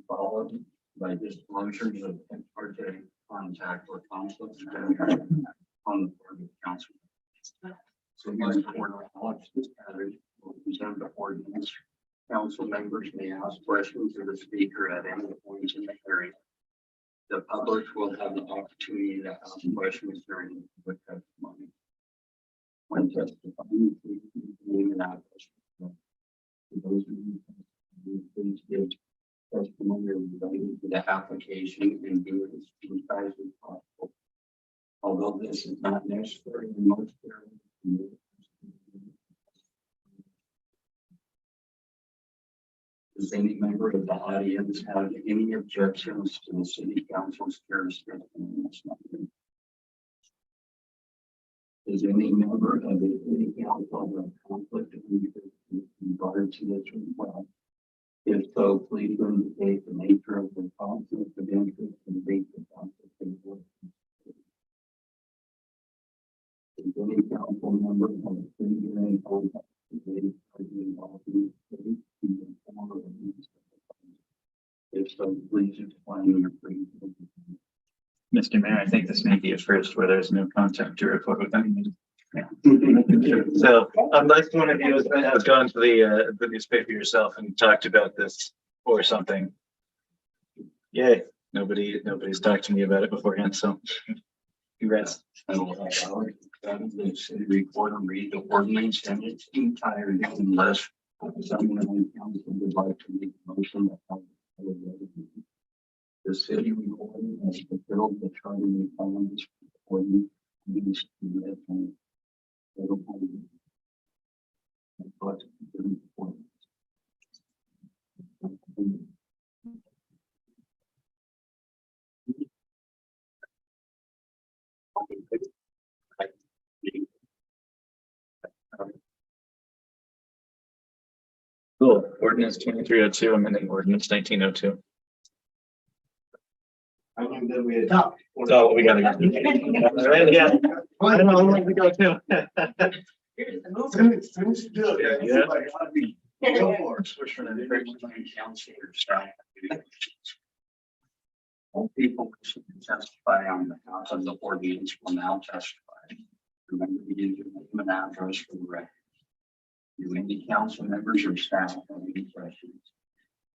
Followed by disclosures of ex-parte contact or conflicts on the part of council. So going forward, this matter will present the ordinance. Council members may ask questions of the speaker at any point in the hearing. The public will have the opportunity to ask questions during the public testimony. When testifying, please name and address. For those of you who please give testimony related to the application and do it as concise as possible. Although this is not necessary in most areas. Does any member of the audience have any objections to the city council's jurisdiction in this matter? Does any member of the city council have a conflict of interest in regard to this request? If so, please indicate the nature of the conflict of interest and date the conflict of interest. Does any council member have a pre-hearing contact with the party involved in the city to inform of the needs of the party? If so, please explain your pre-hearing. Mr. Mayor, I think this may be a first where there's no contact to report with anyone. So unless one of you has gone to the newspaper yourself and talked about this or something. Yay, nobody's talked to me about it beforehand, so congrats. I will have our, the city recorder read the ordinance and its entirety unless someone on the council would like to make a motion. The city recorder has fulfilled the charter requirements for the ordinance to be read from federal government. But the ordinance. Cool. Ordinance 2302, amending ordinance 1902. I think that we adopt. So we gotta go. Right, yeah. I don't know how long we go too. Here's the move. Soon you do it, yeah. Somebody ought to be- Go for it. Switch from the All people wishing to testify on behalf of the ordinance will now testify. Remember to give your name and address for the record. Do any council members or staff have any questions?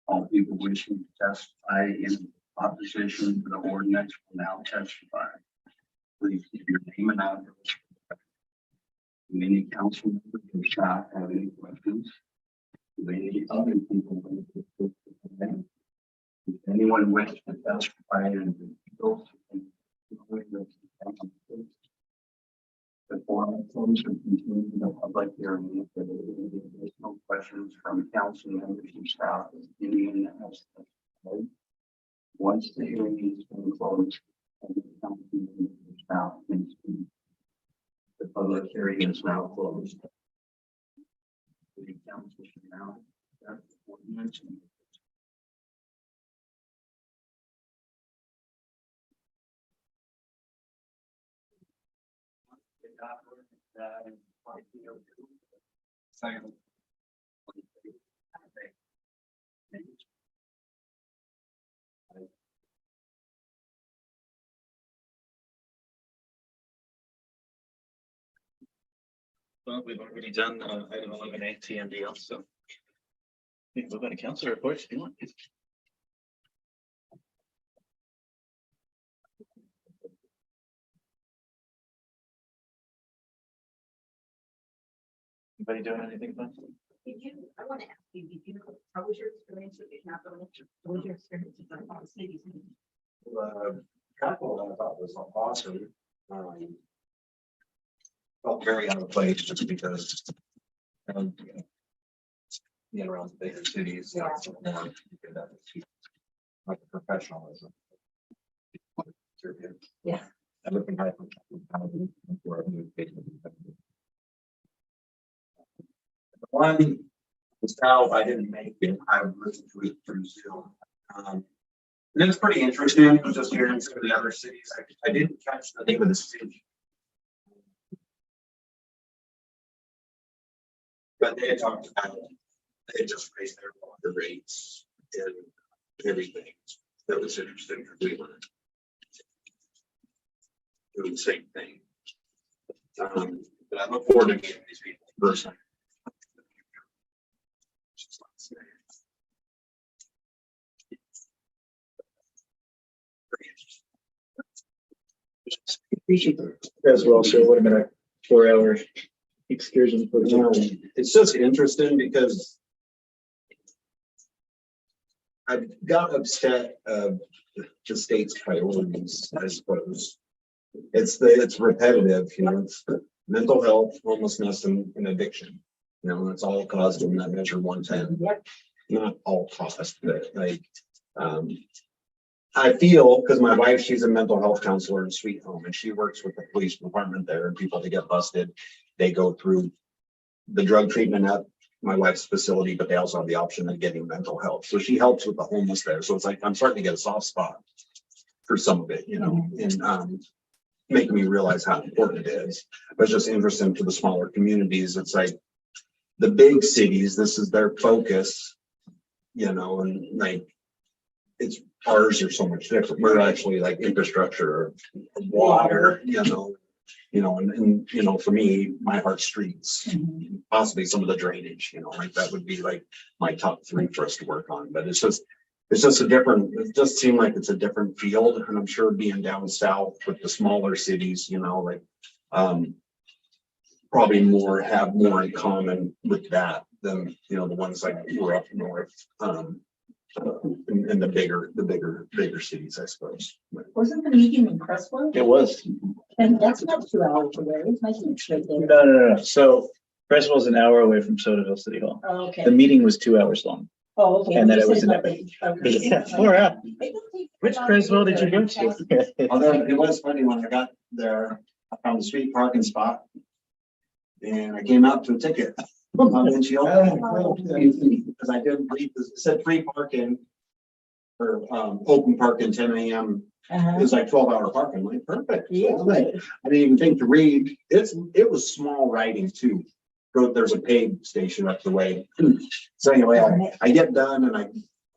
All people wishing to testify in opposition to the ordinance will now testify. Please give your name and address. Do any council members or staff have any questions? Do any other people wish to testify? Does anyone wish to testify in the field? Before I close and continue the public hearing, if there are any additional questions from council members and staff, anyone that has testified. Once the hearing is been closed, and the council members and staff can speak. The public hearing is now closed. The council should now accept the ordinance. Second. Well, we've already done item 11A TMDL, so we can move on to council reports if you want. Anybody doing anything fun? Did you, I want to ask you, how was your experience with the capital? What was your experience with the cities? Capital, I thought was awesome. Felt very out of place just because. Being around bigger cities. Like professionalism. Yeah. Everything happened. One was how I didn't make it. I listened to it through Zoom. And it's pretty interesting just hearing some of the other cities. I didn't catch the name of the city. But they had talked about they just raised their water rates and everything. That was interesting because we were doing the same thing. But I look forward to meeting these people in person. As well, so what about a 4-hour excursion for It's just interesting because I got upset of the state's priorities, I suppose. It's repetitive, you know, it's mental health, homelessness, and addiction. You know, it's all caused in that measure 110. Not all caused, but like I feel because my wife, she's a mental health counselor in Sweet Home, and she works with the police department there, and people that get busted, they go through the drug treatment at my wife's facility, but they also have the option of getting mental health. So she helps with the homeless there. So it's like I'm starting to get a soft spot for some of it, you know, and making me realize how important it is. But it's just interesting to the smaller communities. It's like the big cities, this is their focus, you know, and like it's ours are so much different. We're actually like infrastructure, water, you know, you know, and, you know, for me, my heart streets, possibly some of the drainage, you know, like that would be like my top three for us to work on, but it's just a different, it just seemed like it's a different field, and I'm sure being down south with the smaller cities, you know, like, probably have more in common with that than, you know, the ones like were up north, in the bigger cities, I suppose. Wasn't the meeting in Crestwood? It was. And that's not 2 hours away. It's my huge straight there. No. So Creswell's an hour away from Sodaville City Hall. Oh, okay. The meeting was 2 hours long. Oh, okay. and then You it was said an nothing. Okay. Yeah, far out. Which Creswell did you go to? to? Although it was funny when I got there, I found a street parking spot. And I came out to a ticket on my windshield. Because I didn't read this, it said free parking. Or open parking 10 a.m. Uh-huh. It was like 12-hour parking, like perfect. Yeah. I didn't even think to read. It was small writing too. There's a paid station up the way. So anyway, I get done and I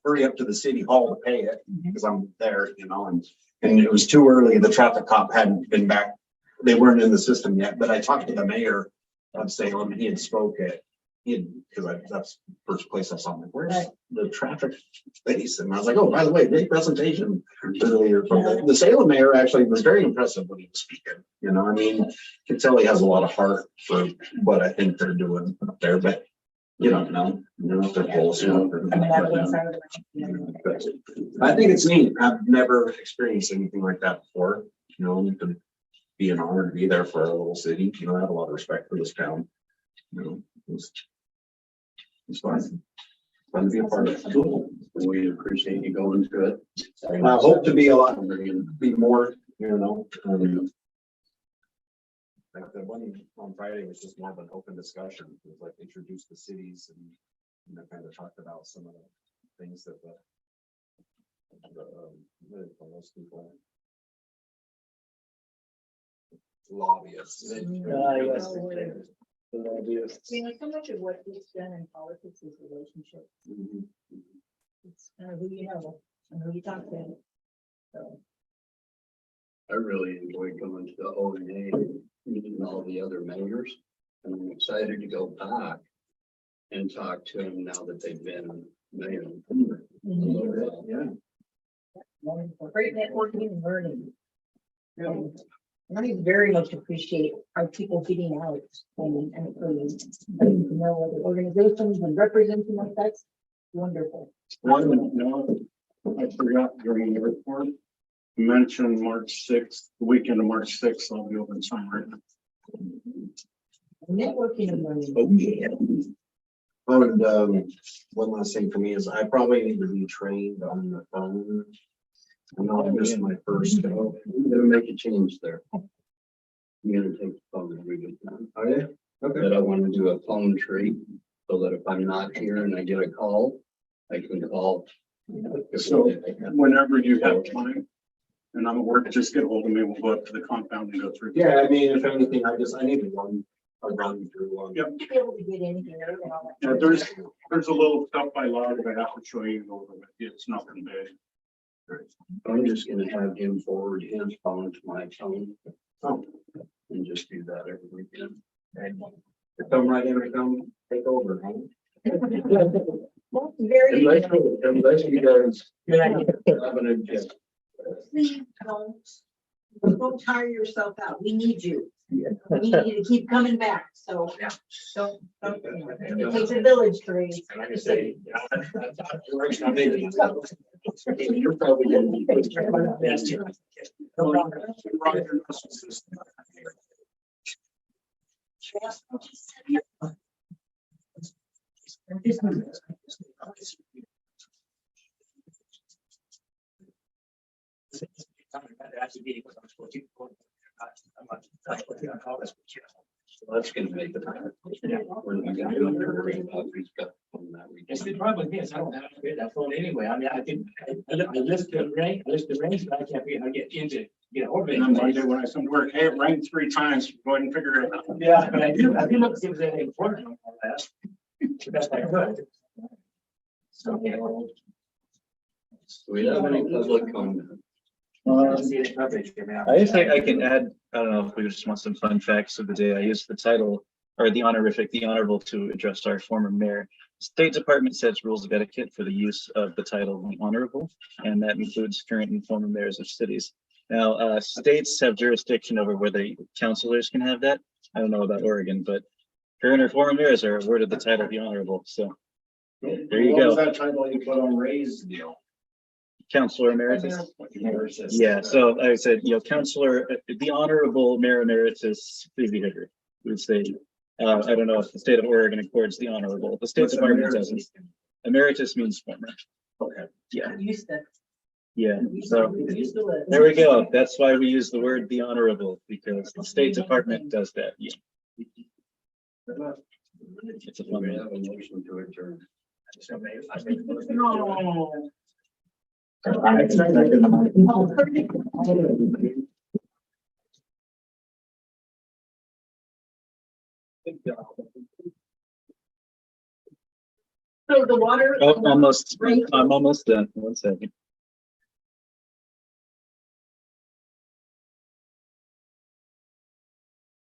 hurry up to the city hall to pay it because I'm there, you know, and it was too early. The traffic cop hadn't been back. They weren't in the system yet, but I talked to the mayor of Salem and he had spoke it. Because that's the first place I saw him. Where's the traffic space? And I was like, oh, by the way, great presentation earlier from the Salem mayor. Actually was very impressive when he was speaking. You know, I mean, you can tell he has a lot of heart for what I think they're doing up there, but you don't know, if they're full of smoke or not. But I think it's neat. I've never experienced anything like that before. You know, it can be an honor to be there for a little city. You know, I have a lot of respect for this town. You know, it's fun. Fun to be a part of it. Cool. We appreciate you going through it. I hope to be a lot, be more, you know. Like the one on Friday was just more of an open discussion. It was like introduce the cities and, you know, kind of talked about some of the things that those people. Lobbyists. So much of what gets done in politics is relationships. It's kind of who you know and who you talk to. So. I really enjoyed going to the ONA and meeting all the other mayors. And I'm excited to go back and talk to them now that they've been mayor. Yeah. Great networking and learning. I very much appreciate our people getting out and letting you know other organizations and representing us. That's wonderful. One, no, I forgot during the report, mention March 6th, the weekend of March 6th, I'll be over in summer. Networking and learning. Oh, yeah. Oh, and one last thing for me is I probably need to be trained on the phone. I'm not missing my first go. I'm gonna make a change there. I'm gonna take the phone every good time. Oh, yeah. Okay. But I want to do a phone tree so that if I'm not here and I get a call, I can call. So whenever you have time and I'm at work, just get hold of me. We'll go up to the compound and go through. Yeah, I mean, if anything, I need to run through one. Yep. Be able to get anything. Yeah, there's a little stuff by law that I have to show you over, but it's nothing big. I'm just gonna have him forward his phone to my phone. And just do that every weekend. Come right in, come take over, huh? Very. Unless you guys have an agenda. Please don't tire yourself out. We need you. We need you to keep coming back. So don't, it takes a village to raise. Like I say, You're probably gonna be. That's gonna make the time. We're not gonna do it worry about who's got on that weekend. It's the problem is, I don't have that phone anyway. I mean, I list the range, but I can't I get into, hold of And on Monday it. when I come to work, hey, it rang 3 times. Go ahead and figure it out. Yeah, but I do look, see if there's anything important on that. The best I could. So, Do we have any public comment? I just think I can add, I don't know if we just want some fun facts of the day. I used the title or the honorific, the honorable, to address our former mayor. State Department sets rules of etiquette for the use of the title the honorable, and that includes current and former mayors of cities. Now, states have jurisdiction over whether councilors can have that. I don't know about Oregon, but current or former mayors are awarded the title the honorable. So there you What was go. that title you put on Ray's deal? Counselor emeritus. Yeah, so like I said, counselor, the honorable mayor emeritus Phoebe Hoover would say, I don't know if the state of Oregon accords the honorable, the State Department doesn't. Emeritus means former. Okay. Yeah, Used to. yeah, so there we go. That's why we use the word the honorable, because the State Department does that, yeah. It's a fun We one. have a motion to adjourn. So the water. Oh, almost, I'm almost done. 1 second.